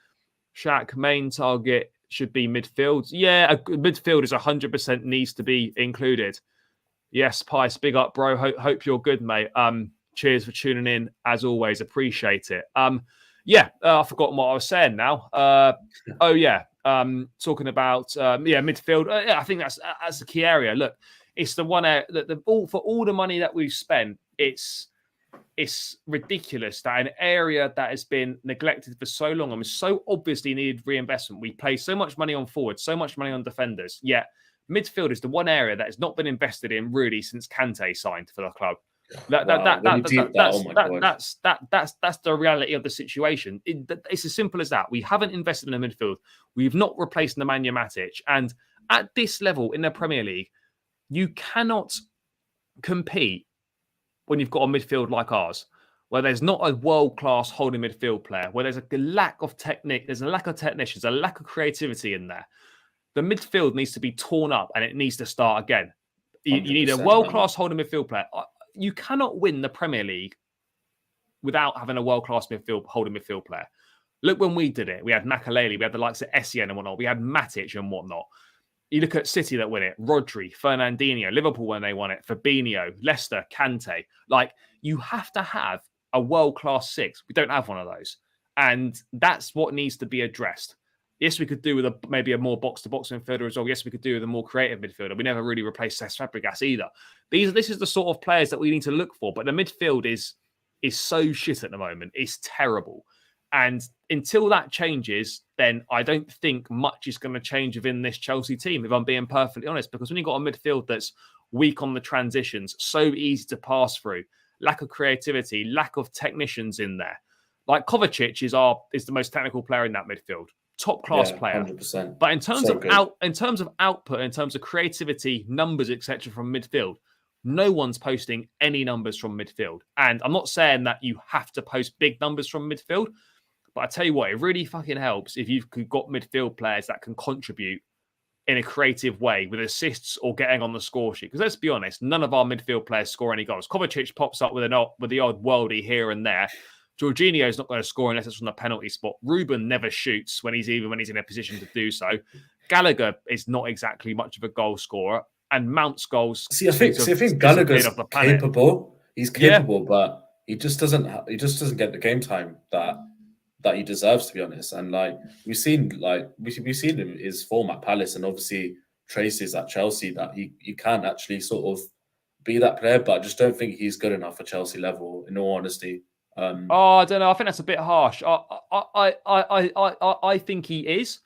Shaq, main target should be midfield. Yeah, midfield is 100% needs to be included. Yes, Pice, big up, bro. Hope you're good, mate. Cheers for tuning in, as always. Appreciate it. I've forgotten what I was saying now. Talking about midfield. I think that's the key area. Look, it's the one area that for all the money that we've spent, it's ridiculous that an area that has been neglected for so long and so obviously needed reinvestment. We play so much money on forwards, so much money on defenders, yet midfield is the one area that has not been invested in really since Kante signed for the club. That's the reality of the situation. It's as simple as that. We haven't invested in the midfield. We've not replaced Nemanja Matic. And at this level in the Premier League, you cannot compete when you've got a midfield like ours, where there's not a world-class holding midfield player, where there's a lack of technique, there's a lack of technicians, a lack of creativity in there. The midfield needs to be torn up and it needs to start again. You need a world-class holding midfield player. You cannot win the Premier League without having a world-class holding midfield player. Look when we did it. We had Makaleli, we had the likes of Essien and whatnot. We had Matic and whatnot. You look at City that win it, Rodri, Fernandinho, Liverpool when they won it, Fabinho, Leicester, Kante. Like, you have to have a world-class six. We don't have one of those. And that's what needs to be addressed. Yes, we could do with maybe a more box-to-box midfielder as well. Yes, we could do with a more creative midfielder. We never really replaced Cesc Fabregas either. This is the sort of players that we need to look for. But the midfield is so shit at the moment. It's terrible. And until that changes, then I don't think much is going to change within this Chelsea team, if I'm being perfectly honest. Because when you've got a midfield that's weak on the transitions, so easy to pass through, lack of creativity, lack of technicians in there. Like Kovacic is the most technical player in that midfield. Top class player, 100%. But in terms of output, in terms of creativity, numbers, etc., from midfield, no one's posting any numbers from midfield. And I'm not saying that you have to post big numbers from midfield, but I tell you what, it really fucking helps if you've got midfield players that can contribute in a creative way with assists or getting on the score sheet. Because let's be honest, none of our midfield players score any goals. Kovacic pops up with the odd worldie here and there. Jorginho's not going to score unless it's from the penalty spot. Ruben never shoots when he's in a position to do so. Gallagher is not exactly much of a goal scorer, and Mount's goals. I think Gallagher's capable. He's capable, but he just doesn't get the game time that he deserves, to be honest. And like we've seen him his form at Palace, and obviously traces at Chelsea that he can actually sort of be that player. But I just don't think he's good enough for Chelsea level, in all honesty. I don't know. I think that's a bit harsh. I think he is,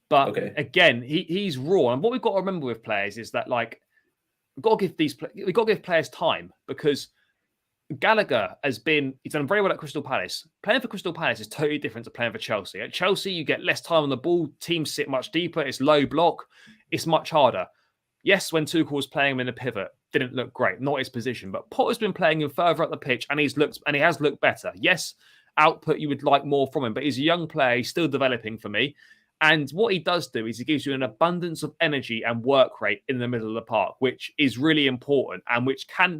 but again, he's raw. And what we've got to remember with players is that we've got to give players time, because Gallagher he's done very well at Crystal Palace. Playing for Crystal Palace is totally different to playing for Chelsea. At Chelsea, you get less time on the ball. Teams sit much deeper. It's low block. It's much harder. Yes, when Tuchel was playing him in the pivot, didn't look great, not his position. But Potter's been playing him further up the pitch, and he has looked better. Yes, output you would like more from him, but he's a young player. He's still developing for me. And what he does do is he gives you an abundance of energy and work rate in the middle of the park, which is really important, and which can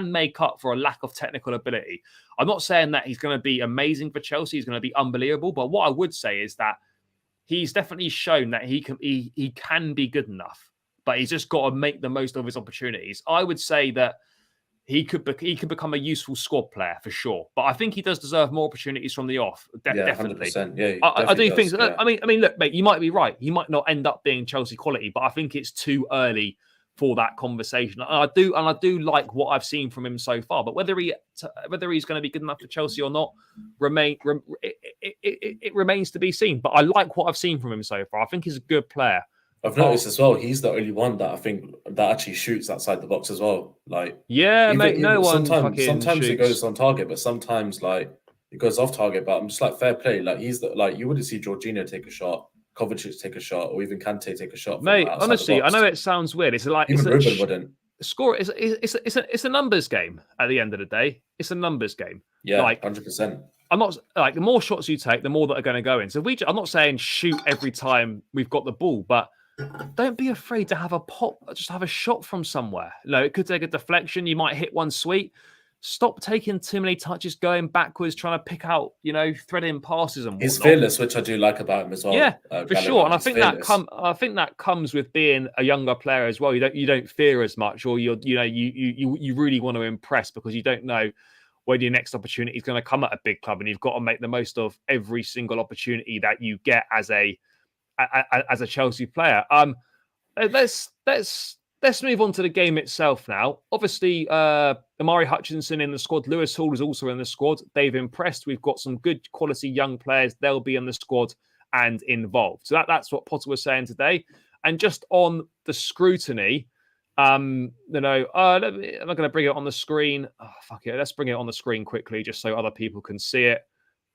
make up for a lack of technical ability. I'm not saying that he's going to be amazing for Chelsea. He's going to be unbelievable. But what I would say is that he's definitely shown that he can be good enough. but he's just got to make the most of his opportunities. I would say that he could become a useful squad player for sure, but I think he does deserve more opportunities from the off. Definitely, 100%. Yeah, I do think. Yeah. I mean, look, mate, you might be right. He might not end up being Chelsea quality, but I think it's too early for that conversation. And I do like what I've seen from him so far. But whether he's going to be good enough for Chelsea or not, it remains to be seen. But I like what I've seen from him so far. I think he's a good player. I've noticed as well, he's the only one that I think that actually shoots outside the box as well. Like, yeah, mate, no one sometimes it goes on target, but sometimes like it goes off target. But I'm just like, fair play. Like, you wouldn't see Jorginho take a shot, Kovacic take a shot, or even Kante take a shot. Mate, honestly, I know it sounds weird. It's like even Ruben wouldn't score. It's a numbers game at the end of the day. It's a numbers game. Yeah, like 100%. I'm not like the more shots you take, the more that are going to go in. So I'm not saying shoot every time we've got the ball, but don't be afraid to have a pop, just have a shot from somewhere. No, it could take a deflection. You might hit one sweet. Stop taking too many touches, going backwards, trying to pick out, threading passes and whatnot. He's fearless, which I do like about him as well. Yeah, for sure. And I think that comes with being a younger player as well. You don't fear as much, or you really want to impress because you don't know when your next opportunity is going to come at a big club, and you've got to make the most of every single opportunity that you get as a Chelsea player. Let's move on to the game itself now. Obviously, Amari Hutchinson in the squad. Lewis Hall is also in the squad. They've impressed. We've got some good quality young players. They'll be in the squad and involved. So that's what Potter was saying today. And just on the scrutiny, I'm not going to bring it on the screen. Oh, fuck it. Let's bring it on the screen quickly just so other people can see it.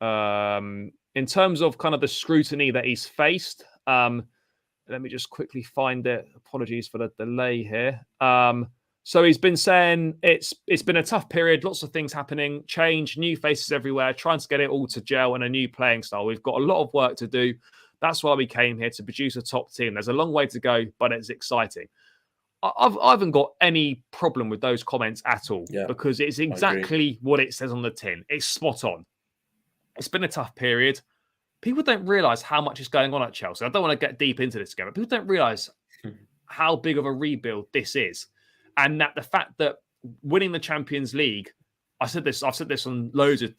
In terms of kind of the scrutiny that he's faced, let me just quickly find it. Apologies for the delay here. So he's been saying it's been a tough period, lots of things happening, change, new faces everywhere, trying to get it all to gel and a new playing style. We've got a lot of work to do. That's why we came here, to produce a top team. There's a long way to go, but it's exciting. I haven't got any problem with those comments at all, because it's exactly what it says on the tin. It's spot on. It's been a tough period. People don't realise how much is going on at Chelsea. I don't want to get deep into this again, but people don't realise how big of a rebuild this is. And that the fact that winning the Champions League, I've said this on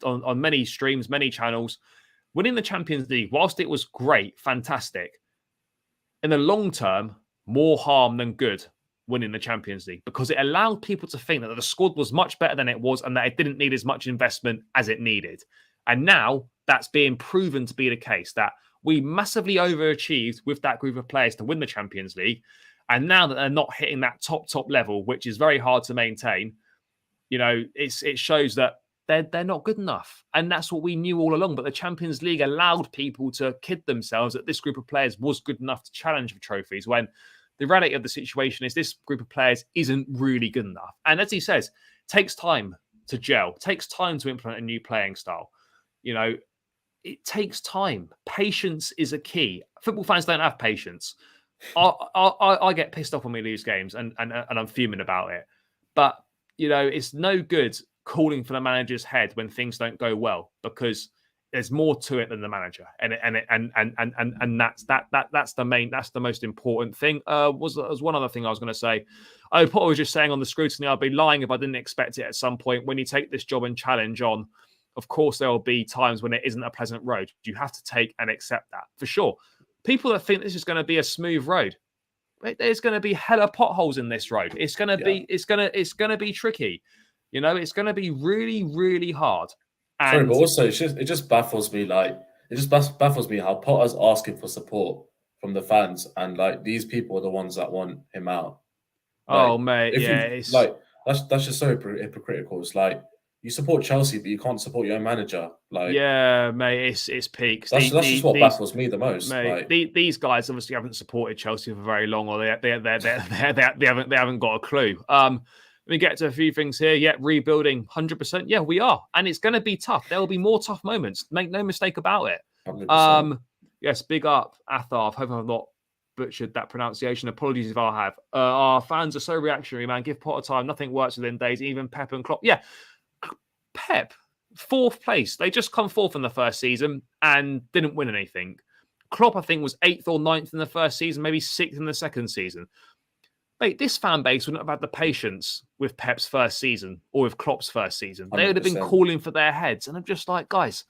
on many streams, many channels, winning the Champions League, whilst it was great, fantastic, in the long term, more harm than good winning the Champions League, because it allowed people to think that the squad was much better than it was and that it didn't need as much investment as it needed. And now that's being proven to be the case, that we massively overachieved with that group of players to win the Champions League. And now that they're not hitting that top level, which is very hard to maintain, it shows that they're not good enough. And that's what we knew all along. But the Champions League allowed people to kid themselves that this group of players was good enough to challenge for trophies, when the reality of the situation is this group of players isn't really good enough. And as he says, it takes time to gel, takes time to implement a new playing style. It takes time. Patience is a key. Football fans don't have patience. I get pissed off when we lose games, and I'm fuming about it. But it's no good calling for the manager's head when things don't go well, because there's more to it than the manager, and that's the most important thing. Was one other thing I was going to say. Potter was just saying on the scrutiny, I'd be lying if I didn't expect it at some point. When you take this job and challenge on, of course, there will be times when it isn't a pleasant road. You have to take and accept that, for sure. People that think this is going to be a smooth road, there's going to be hella potholes in this road. It's going to be, it's going to be tricky. It's going to be really, really hard. And sorry, but also it just baffles me. Baffles me how Potter's asking for support from the fans, and like these people are the ones that want him out. Mate, it's that's just so hypocritical. It's like, you support Chelsea, but you can't support your own manager. Mate, it's peaks. That's just what baffles me the most. Mate, these guys obviously haven't supported Chelsea for very long, or they haven't got a clue. Let me get to a few things here. Yeah, rebuilding 100%. Yeah, we are, and it's going to be tough. There will be more tough moments. Make no mistake about it. 100%. Yes, big up Atharv. Hope I've not butchered that pronunciation. Apologies if I have. Our fans are so reactionary, man. Give Potter time. Nothing works within days. Even Pep and Klopp. Yeah. Pep, 4th place. They just come 4th in the first season and didn't win anything. Klopp, I think, was 8th or 9th in the first season, maybe 6th in the second season. mate, this fan base wouldn't have had the patience with Pep's first season or with Klopp's first season. They would have been 100%. calling for their heads. And I'm just like, guys,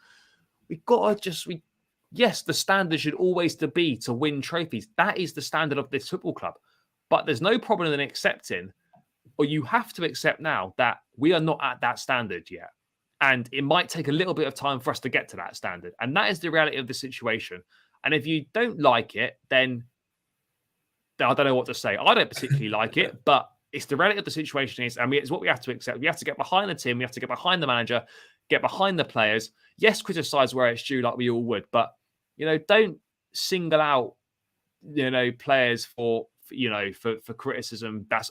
yes, the standard should always be to win trophies. That is the standard of this football club. But there's no problem in accepting, or you have to accept now, that we are not at that standard yet. And it might take a little bit of time for us to get to that standard. And that is the reality of the situation. And if you don't like it, then I don't know what to say. I don't particularly like it, but it's the reality of the situation it's what we have to accept. We have to get behind the team. We have to get behind the manager, get behind the players. Yes, criticize where it's due like we all would, but, don't single out, players for criticism that's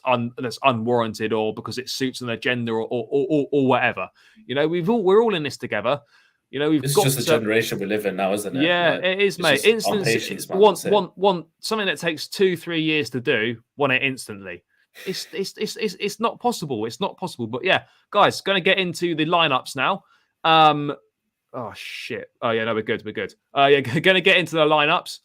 unwarranted or because it suits an agenda or whatever. We're all in this together. It's just the generation we live in now, isn't it? Yeah, it is, mate. Instant want something that takes 2-3 years to do, want it instantly. It's not possible. It's not possible. But yeah, guys, going to get into the lineups now. Oh shit. Oh yeah, no, we're good. Yeah, going to get into the lineups.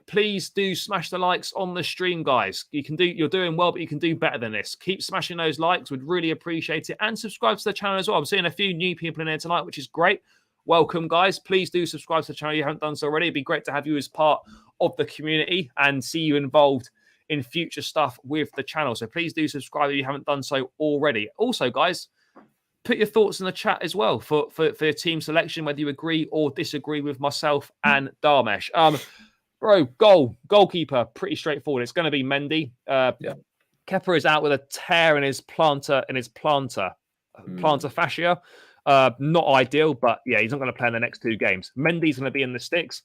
Please do smash the likes on the stream, guys. You're doing well, but you can do better than this. Keep smashing those likes. Would really appreciate it. And subscribe to the channel as well. I'm seeing a few new people in here tonight, which is great. Welcome, guys. Please do subscribe to the channel if you haven't done so already. It'd be great to have you as part of the community and see you involved in future stuff with the channel. So please do subscribe if you haven't done so already. Also, guys, put your thoughts in the chat as well for your team selection, whether you agree or disagree with myself and Dharmesh. Bro, goalkeeper, pretty straightforward. It's going to be Mendy. Kepa is out with a tear in his plantar fascia. Not ideal, but yeah, he's not going to play in the next 2 games. Mendy's going to be in the sticks.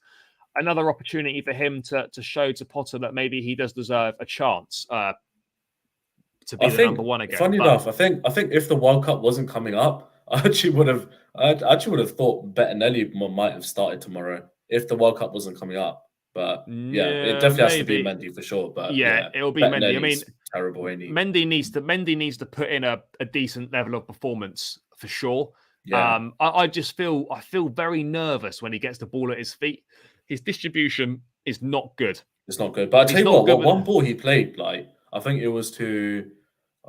Another opportunity for him to show to Potter that maybe he does deserve a chance to be the number one again. Funny enough, I think if the World Cup wasn't coming up, I actually would have thought Bettinelli might have started tomorrow if the World Cup wasn't coming up. But yeah, it definitely has to be Mendy for sure. But yeah, it'll be Mendy. I mean, terrible. Ain't he? Mendy needs to put in a decent level of performance for sure. Yeah. I feel very nervous when he gets the ball at his feet. His distribution is not good. It's not good. But I tell you what, one ball he played, like I think it was I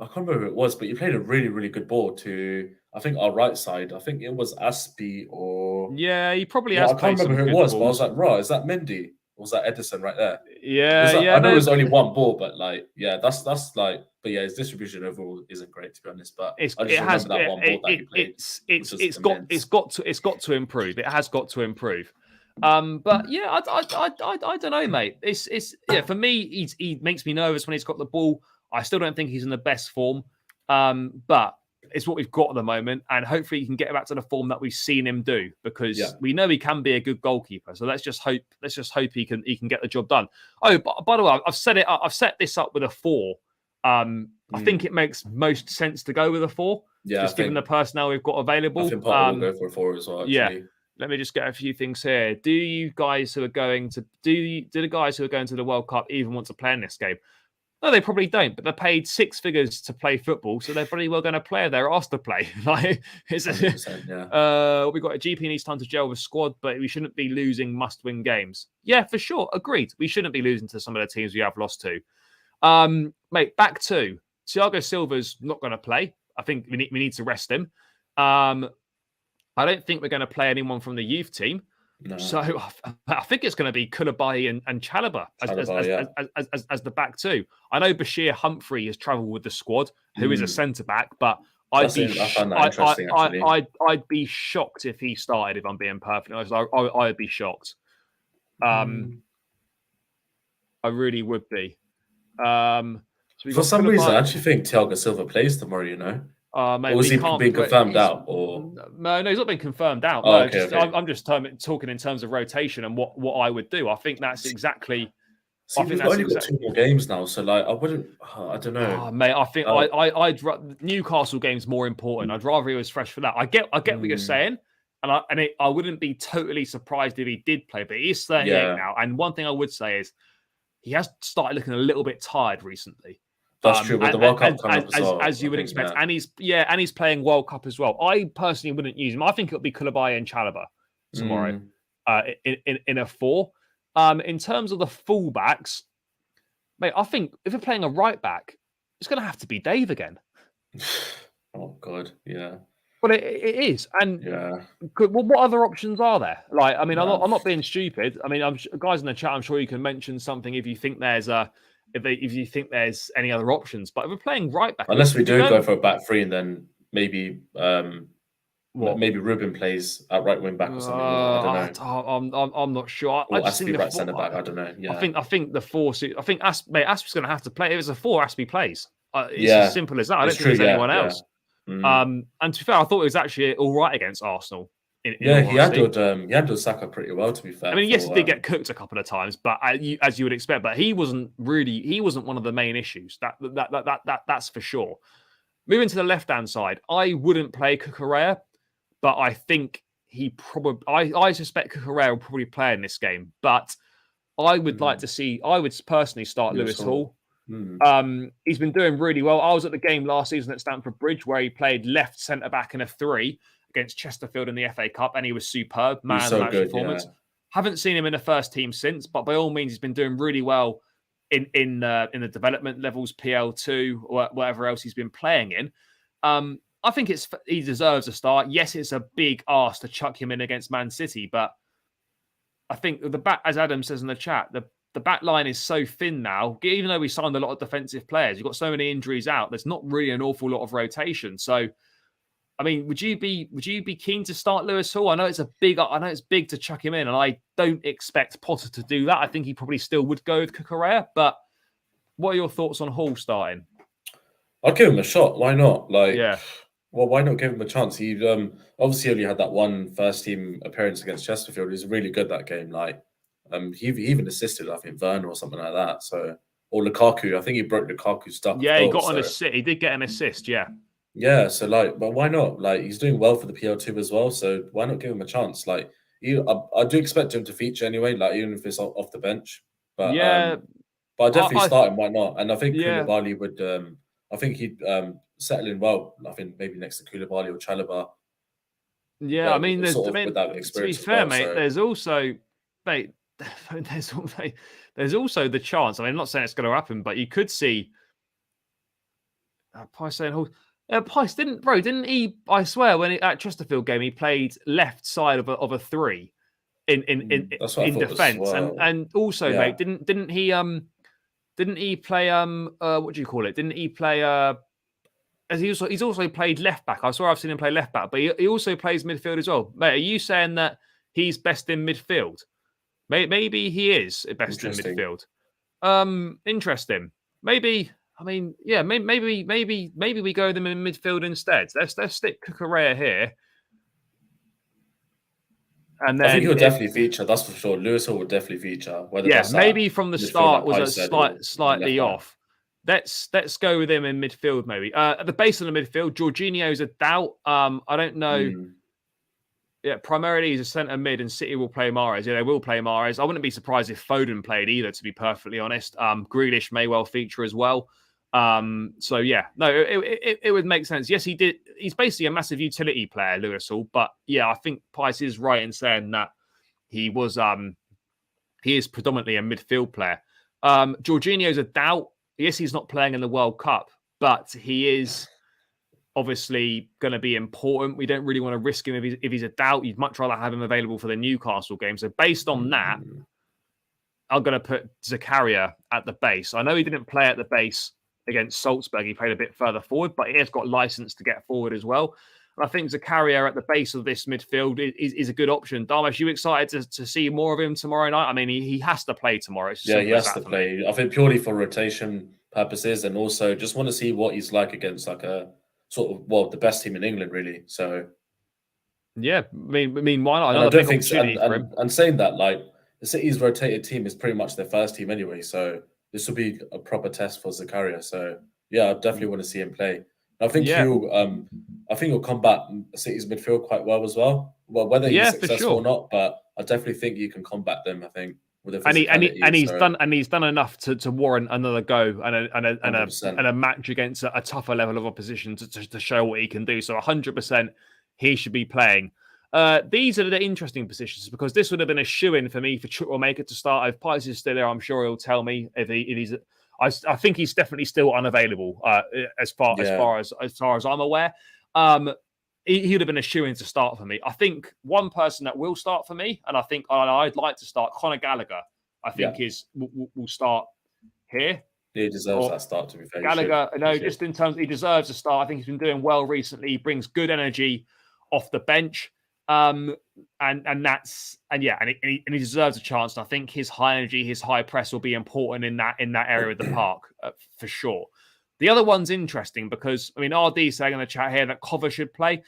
can't remember who it was, but he played a really, really good ball to, I think, our right side. I think it was Aspie or... Yeah, he probably has. I can't remember who it was, but I was like, right, is that Mendy? Or was that Edison right there? Yeah, I know it was only one ball, but like, yeah, that's like, but yeah, his distribution overall isn't great, to be honest. But I just remember that one ball that he played. It's got to improve. It has got to improve. But yeah, I don't know, mate. It's for me, he makes me nervous when he's got the ball. I still don't think he's in the best form. But it's what we've got at the moment, and hopefully he can get back to the form that we've seen him do, because we know he can be a good goalkeeper. So let's just hope he can get the job done. Oh, by the way, I've set this up with a 4. I think it makes most sense to go with a 4. Yeah, just given the personnel we've got available. I think Potter will go for a 4 as well. Actually. Yeah. Let me just get a few things here. Do the guys who are going to the World Cup even want to play in this game? No, they probably don't, but they're paid 6 figures to play football, so they're probably well going to play if they're asked to play. Like, we've got a GP needs time to gel with squad, but we shouldn't be losing must-win games. Yeah, for sure. Agreed. We shouldn't be losing to some of the teams we have lost to. Mate, back to Thiago Silva's not going to play. I think we need to rest him. I don't think we're going to play anyone from the youth team. No. So I think it's going to be Koulibaly and Chalobah as the back 2. I know Bashir Humphrey has travelled with the squad, who is a centre back, but I'd be shocked if he started. If I'm being perfectly honest, I'd be shocked. I really would be. For some reason, I actually think Thiago Silva plays tomorrow. You know. Or was he being confirmed out? Or no, he's not been confirmed out. Oh, no, okay. I'm just talking in terms of rotation and what I would do. I think that's exactly. We've only got 2 more games now, so like I wouldn't. I don't know, mate. I think I'd Newcastle game's more important. I'd rather he was fresh for that. I get what you're saying, and I wouldn't be totally surprised if he did play, but he's 38 now. And one thing I would say is he has started looking a little bit tired recently. That's true. With the World Cup coming up as well, as you would expect, and he's playing World Cup as well. I personally wouldn't use him. I think it'll be Koulibaly and Chalobah tomorrow in a 4. In terms of the fullbacks, Mate, I think if we're playing a right back, it's going to have to be Dave again. Oh God, yeah. But it is, and Yeah. what other options are there? Like, I mean, Nah. I'm not being stupid. I mean, guys in the chat, I'm sure you can mention something if you think there's if you think there's any other options. But if we're playing right back, Unless we if we're do go going, for a back three, and then maybe what? maybe Ruben plays at right wing back or something, or I don't know, I'm not sure. I or just think Aspie the right four. centre back. I don't know. Yeah, I think the four. I think Aspie's going to have to play. If it's a four, Aspie plays. It's as yeah, simple as that. I don't it's think true. there's Yeah, anyone yeah. else. Mm. And to be fair, I thought it was actually all right against Arsenal. In Yeah, all honesty, he handled Saka pretty well, to be I fair. mean, yes, he For did get cooked a couple of times, but as you would expect. But he wasn't one of the main issues. That's for sure. Moving to the left hand side, I wouldn't play Cucurella, but I think he probably. I suspect Cucurella will probably play in this game, but I would like to see. I would personally start Lewis Hall. He's been doing really well. I was at the game last season at Stamford Bridge where he played left centre back in a 3 against Chesterfield in the FA Cup, and he was superb, He was man of the so match good. performance. Yeah, Haven't seen him in the first team since, but by all means, he's been doing really well in the development levels, PL2 or whatever else he's been playing in. I think he deserves a start. Yes, it's a big ask to chuck him in against Man City, but I think the back, as Adam says in the chat, the back line is so thin now. Even though we signed a lot of defensive players, you've got so many injuries out. There's not really an awful lot of rotation. So, I mean, would you be keen to start Lewis Hall? I know it's big to chuck him in, and I don't expect Potter to do that. I think he probably still would go with Cucurella. But what are your thoughts on Hall starting? I'd give him a shot. Why not? Yeah. Well, why not give him a chance? He obviously only had that one first team appearance against Chesterfield. He was really good that game. He even assisted, I think, Werner or something like that. So, or Lukaku. I think he broke Lukaku's duck. Yeah, he got an assist. He did get an assist. Yeah. Yeah. So, but why not? He's doing well for the PL2 as well. So why not give him a chance? I do expect him to feature anyway. Even if it's off the bench. But yeah. But I definitely start him. Why not? And I think Yeah. Koulibaly would. I think he'd settle in well. I think maybe next to Koulibaly or Chalobah. Yeah, I mean, with that experience. To be fair, well, mate, so. there's also, there's also the chance. I mean, I'm not saying it's going to happen, but you could see. Pice saying, Pice didn't he? I swear, at Chesterfield game, he played left side of a 3 in defence, well. and also, mate, didn't he play what do you call it? Didn't he play as he's also played left back? I swear I've seen him play left back, but he also plays midfield as well. Mate, are you saying that he's best in midfield? Maybe he is best in midfield. Interesting. Maybe. I mean, yeah. Maybe we go with him in midfield instead. Let's stick Cucurella here. And then I think he'll definitely feature. That's for sure. Lewis Hall will definitely feature. Maybe from the start was slightly off. Let's go with him in midfield, maybe. At the base of the midfield, Jorginho's a doubt. I don't know. Yeah, primarily he's a centre mid, and City will play Mahrez. Yeah, they will play Mahrez. I wouldn't be surprised if Foden played either, to be perfectly honest. Grealish may well feature as well. So yeah, no, it would make sense. Yes, he did. He's basically a massive utility player, Lewis Hall. But yeah, I think Pice is right in saying that he is predominantly a midfield player. Jorginho's a doubt. Yes, he's not playing in the World Cup, but he is obviously going to be important. We don't really want to risk him if he's a doubt. You'd much rather have him available for the Newcastle game. So based on that, I'm going to put Zakaria at the base. I know he didn't play at the base against Salzburg. He played a bit further forward, but he has got license to get forward as well. And I think Zakaria at the base of this midfield is a good option. Dharmesh, you excited to see more of him tomorrow night? I mean, he has to play tomorrow. Yeah, he has to play. I think purely for rotation purposes, and also just want to see what he's like against a sort of, the best team in England, really. So, yeah, I mean, why not? Another big opportunity for him. And saying that, the City's rotated team is pretty much their first team anyway. So this will be a proper test for Zakaria. So yeah, I definitely want to see him play. I think he'll combat City's midfield quite well as well. Well, whether he's successful or not, but I definitely think you can combat them. I think with the physicality. He's done enough to warrant another go and a match against a tougher level of opposition to show what he can do. So 100% he should be playing. These are the interesting positions because this would have been a shoe-in for me for Chukwuemeka to start. If Pice is still there, I'm sure he'll tell me if he's. I think he's definitely still unavailable as far as I'm aware. He would have been a shoo-in to start for me. I think one person that will start for me, and I'd like to start, Conor Gallagher. I think will start here. He deserves that start, to be fair. Gallagher, just in terms, he deserves a start. I think he's been doing well recently. He brings good energy off the bench, and he deserves a chance. And I think his high energy, his high press will be important in that area of the park for sure. The other one's interesting because RD saying in the chat here that Cover should play.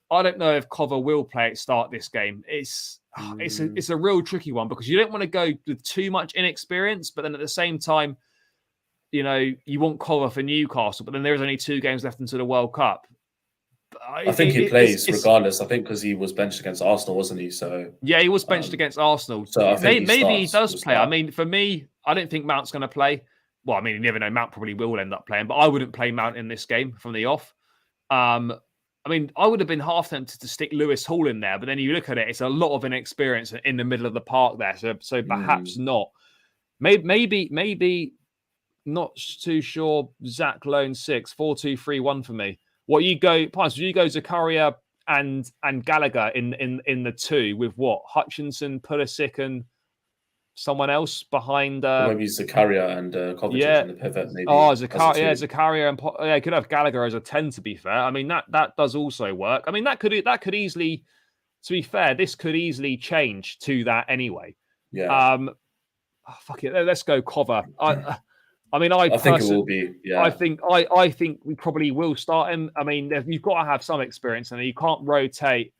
I don't know if Cover will play at start this game. It's a real tricky one because you don't want to go with too much inexperience, but then at the same time, you want Cover for Newcastle, but then there's only 2 games left into the World Cup. I think he plays regardless. I think because he was benched against Arsenal, wasn't he? So yeah, he was benched against Arsenal. So maybe he does play. For me, I don't think Mount's going to play. Well, you never know. Mount probably will end up playing, but I wouldn't play Mount in this game from the off. I would have been half tempted to stick Lewis Hall in there, but then you look at it, it's a lot of inexperience in the middle of the park there. So perhaps not. Maybe not too sure. Zach Lone 6, 4-2-3-1 for me. What you go, Pies? Would you go Zakaria and Gallagher in the 2 with what? Hutchinson, Pulisic, and someone else behind. Maybe Zakaria and Kovacic in the pivot. Maybe. Zakaria and could have Gallagher as a 10. To be fair, that does also work. That could easily. To be fair, this could easily change to that anyway. Yeah. Fuck it. Let's go Cover. I think it will be. Yeah. I think we probably will start him. You've got to have some experience, and you can't rotate.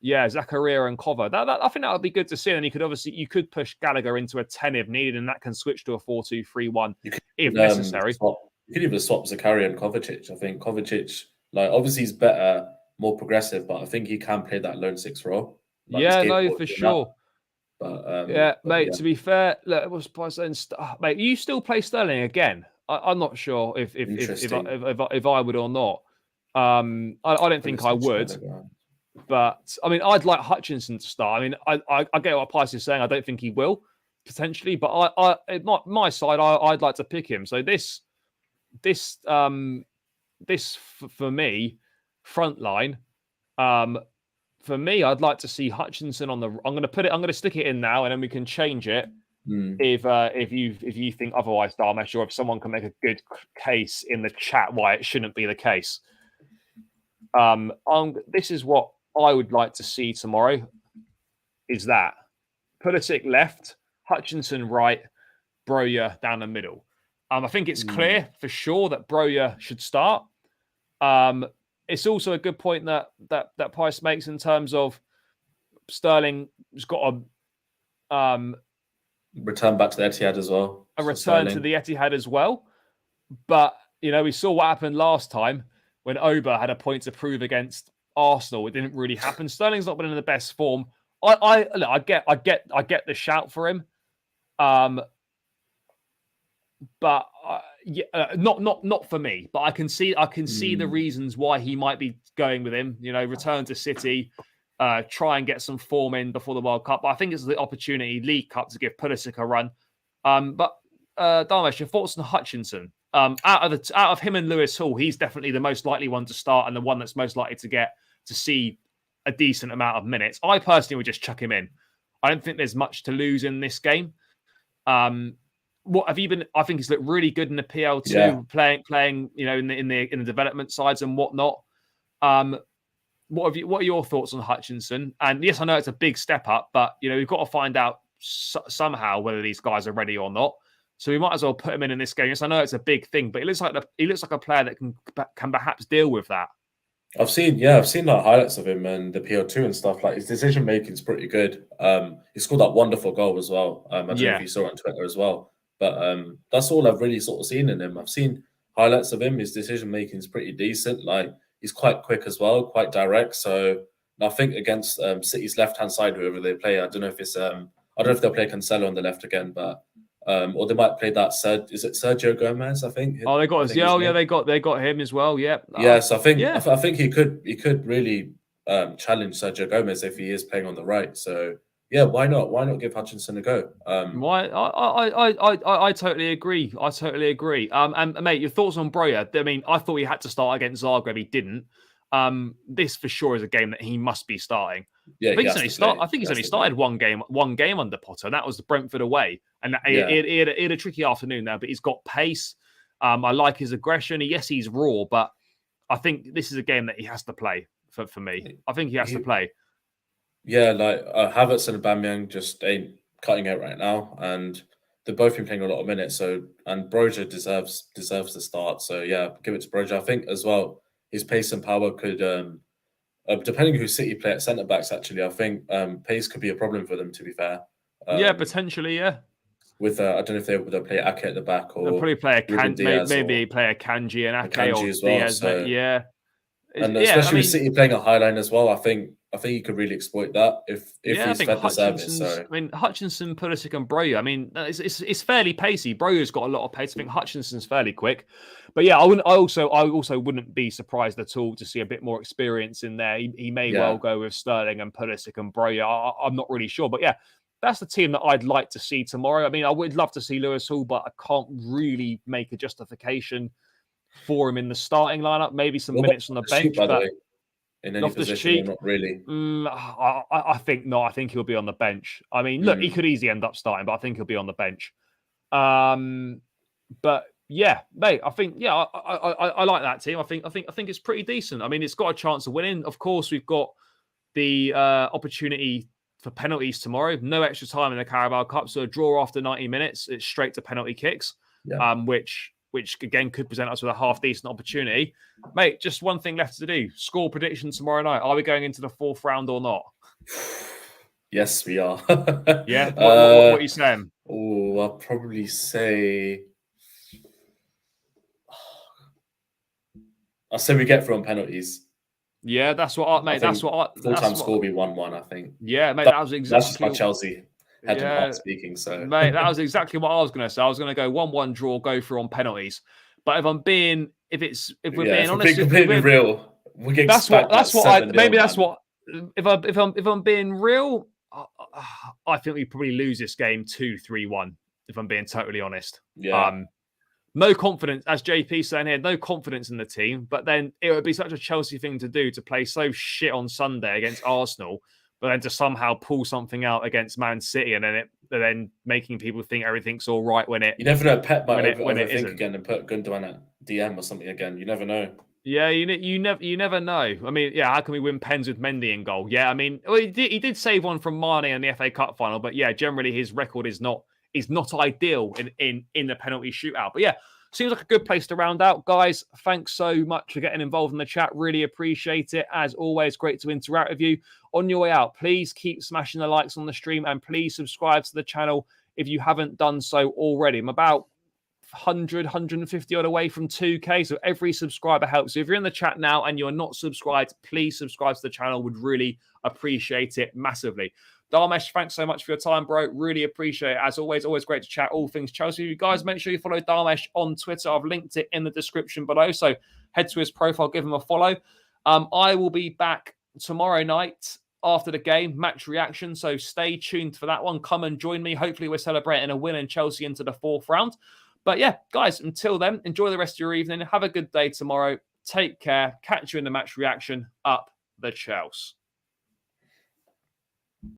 Yeah, Zakaria and Cover. I think that would be good to see. And you could push Gallagher into a 10 if needed, and that can switch to a 4-2-3-1 if necessary. You could even swap Zakaria and Kovacic. I think Kovacic, obviously he's better, more progressive, but I think he can play that lone 6 role. For sure. But mate. To be fair, look, mate, you still play Sterling again? I'm not sure if I would or not. I don't think I would. But I'd like Hutchinson to start. I get what Pice is saying. I don't think he will potentially, but my side, I'd like to pick him. So this for me, front line. For me, I'd like to see Hutchinson on the. I'm going to stick it in now, and then we can change it if you think otherwise, Dharmesh, or if someone can make a good case in the chat why it shouldn't be the case. This is what I would like to see tomorrow. Is that Pulisic left, Hutchinson right, Broja down the middle. I think it's clear for sure that Broja should start. It's also a good point that Pice makes in terms of Sterling has got a return back to the Etihad as well. A return to the Etihad as well. But, we saw what happened last time when Oba had a point to prove against Arsenal. It didn't really happen. Sterling's not been in the best form. I get the shout for him. But not for me. But I can see the reasons why he might be going with him. Return to City, try and get some form in before the World Cup. But I think it's the opportunity, League Cup, to give Pulisic a run. But Dharmesh, your thoughts on Hutchinson? Out of him and Lewis Hall, he's definitely the most likely one to start and the one that's most likely to see a decent amount of minutes. I personally would just chuck him in. I don't think there's much to lose in this game. What have you been? I think he's looked really good in the PL2, playing, in the development sides and whatnot. What are your thoughts on Hutchinson? And yes, I know it's a big step up, but we've got to find out somehow whether these guys are ready or not. So we might as well put him in this game. Yes, I know it's a big thing, but he looks like a player that can perhaps deal with that. I've seen highlights of him and the PL2 and stuff. His decision making is pretty good. He scored that wonderful goal as well. I don't know if you saw it on Twitter as well. But that's all I've really sort of seen in him. I've seen highlights of him. His decision making is pretty decent. He's quite quick as well, quite direct. So I think against City's left-hand side, whoever they play, I don't know if they'll play Cancelo on the left again, but or they might play that. Is it Sergio Gomez? I think. Oh, they got us. Yeah, they got him as well. Yeah. Yes, I think he could really challenge Sergio Gomez if he is playing on the right. So yeah, why not? Why not give Hutchinson a go? Why? I totally agree. I totally agree. And mate, your thoughts on Broja? I mean, I thought he had to start against Zagreb. He didn't. This for sure is a game that he must be starting. Yeah, I think he has to play. I think he's only started one game under Potter, and that was the Brentford away. And he had a tricky afternoon there, but he's got pace. I like his aggression. Yes, he's raw, but I think this is a game that he has to play for me. I think he has to play. Yeah, like Havertz and Aubameyang just ain't cutting it right now, and they've both been playing a lot of minutes. So, and Broja deserves the start. So yeah, give it to Broja. I think as well, his pace and power could, depending who City play at centre backs. Actually, I think pace could be a problem for them. To be fair, yeah, potentially, yeah. With I don't know if they would play Ake at the back or they'll probably play a maybe play a Kanji and Ake or as well. Diaz. So, yeah, and especially with City playing a high line as well, I think he could really exploit that if he's fed the service. So I mean, Hutchinson, Pulisic, and Broja. I mean, it's fairly pacey. Broja's got a lot of pace. I think Hutchinson's fairly quick, but yeah, I also wouldn't be surprised at all to see a bit more experience in there. He may well go with Sterling and Pulisic and Broja. I'm not really sure, but yeah. That's the team that I'd like to see tomorrow. I mean, I would love to see Lewis Hall, but I can't really make a justification for him in the starting lineup. Maybe some minutes on the bench. By the way, in any position, not really. I think not. I think he'll be on the bench. I mean, look, he could easily end up starting, but I think he'll be on the bench. But yeah, mate, I think I like that team. I think it's pretty decent. I mean, it's got a chance of winning. Of course, we've got the opportunity for penalties tomorrow. No extra time in the Carabao Cup, so a draw after 90 minutes. It's straight to penalty kicks, which again could present us with a half decent opportunity. Mate, just one thing left to do. Score prediction tomorrow night. Are we going into the fourth round or not? Yes, we are. Yeah. What are you saying? Oh, I'll probably say. I'll say we get through on penalties. Yeah, that's what mate. That's what full-time score will be 1-1. I think. Yeah, mate. That was exactly. That's my Chelsea head and heart speaking. So, mate, that was exactly what I was going to say. I was going to go 1-1 draw, go through on penalties. But if we're being honest, if we're being real, we get that's what if I'm being real, I think we probably lose this game 2-3-1. If I'm being totally honest, no confidence, as JP's saying here, no confidence in the team. But then it would be such a Chelsea thing to do to play so shit on Sunday against Arsenal, but then to somehow pull something out against Man City, and then making people think everything's all right when it. You never know. Pep might overthink again and put Gundogan at DM or something again. You never know. Yeah, you never know. I mean, yeah, how can we win pens with Mendy in goal? Yeah, I mean, well, he did save one from Mane in the FA Cup final, but yeah, generally his record is not ideal in the penalty shootout. But yeah, seems like a good place to round out. Guys, thanks so much for getting involved in the chat. Really appreciate it. As always, great to interact with you. On your way out, please keep smashing the likes on the stream and please subscribe to the channel if you haven't done so already. I'm about 100, 150 odd away from 2K, so every subscriber helps. So if you're in the chat now and you're not subscribed, please subscribe to the channel. Would really appreciate it massively. Dharmesh, thanks so much for your time, bro. Really appreciate it. As always great to chat all things Chelsea. You guys, make sure you follow Dharmesh on Twitter. I've linked it in the description below. So head to his profile, give him a follow. I will be back tomorrow night after the game, match reaction. So stay tuned for that one. Come and join me. Hopefully we're celebrating a win in Chelsea into the fourth round. But yeah, guys, until then, enjoy the rest of your evening. Have a good day tomorrow. Take care. Catch you in the match reaction. Up the Chelsea.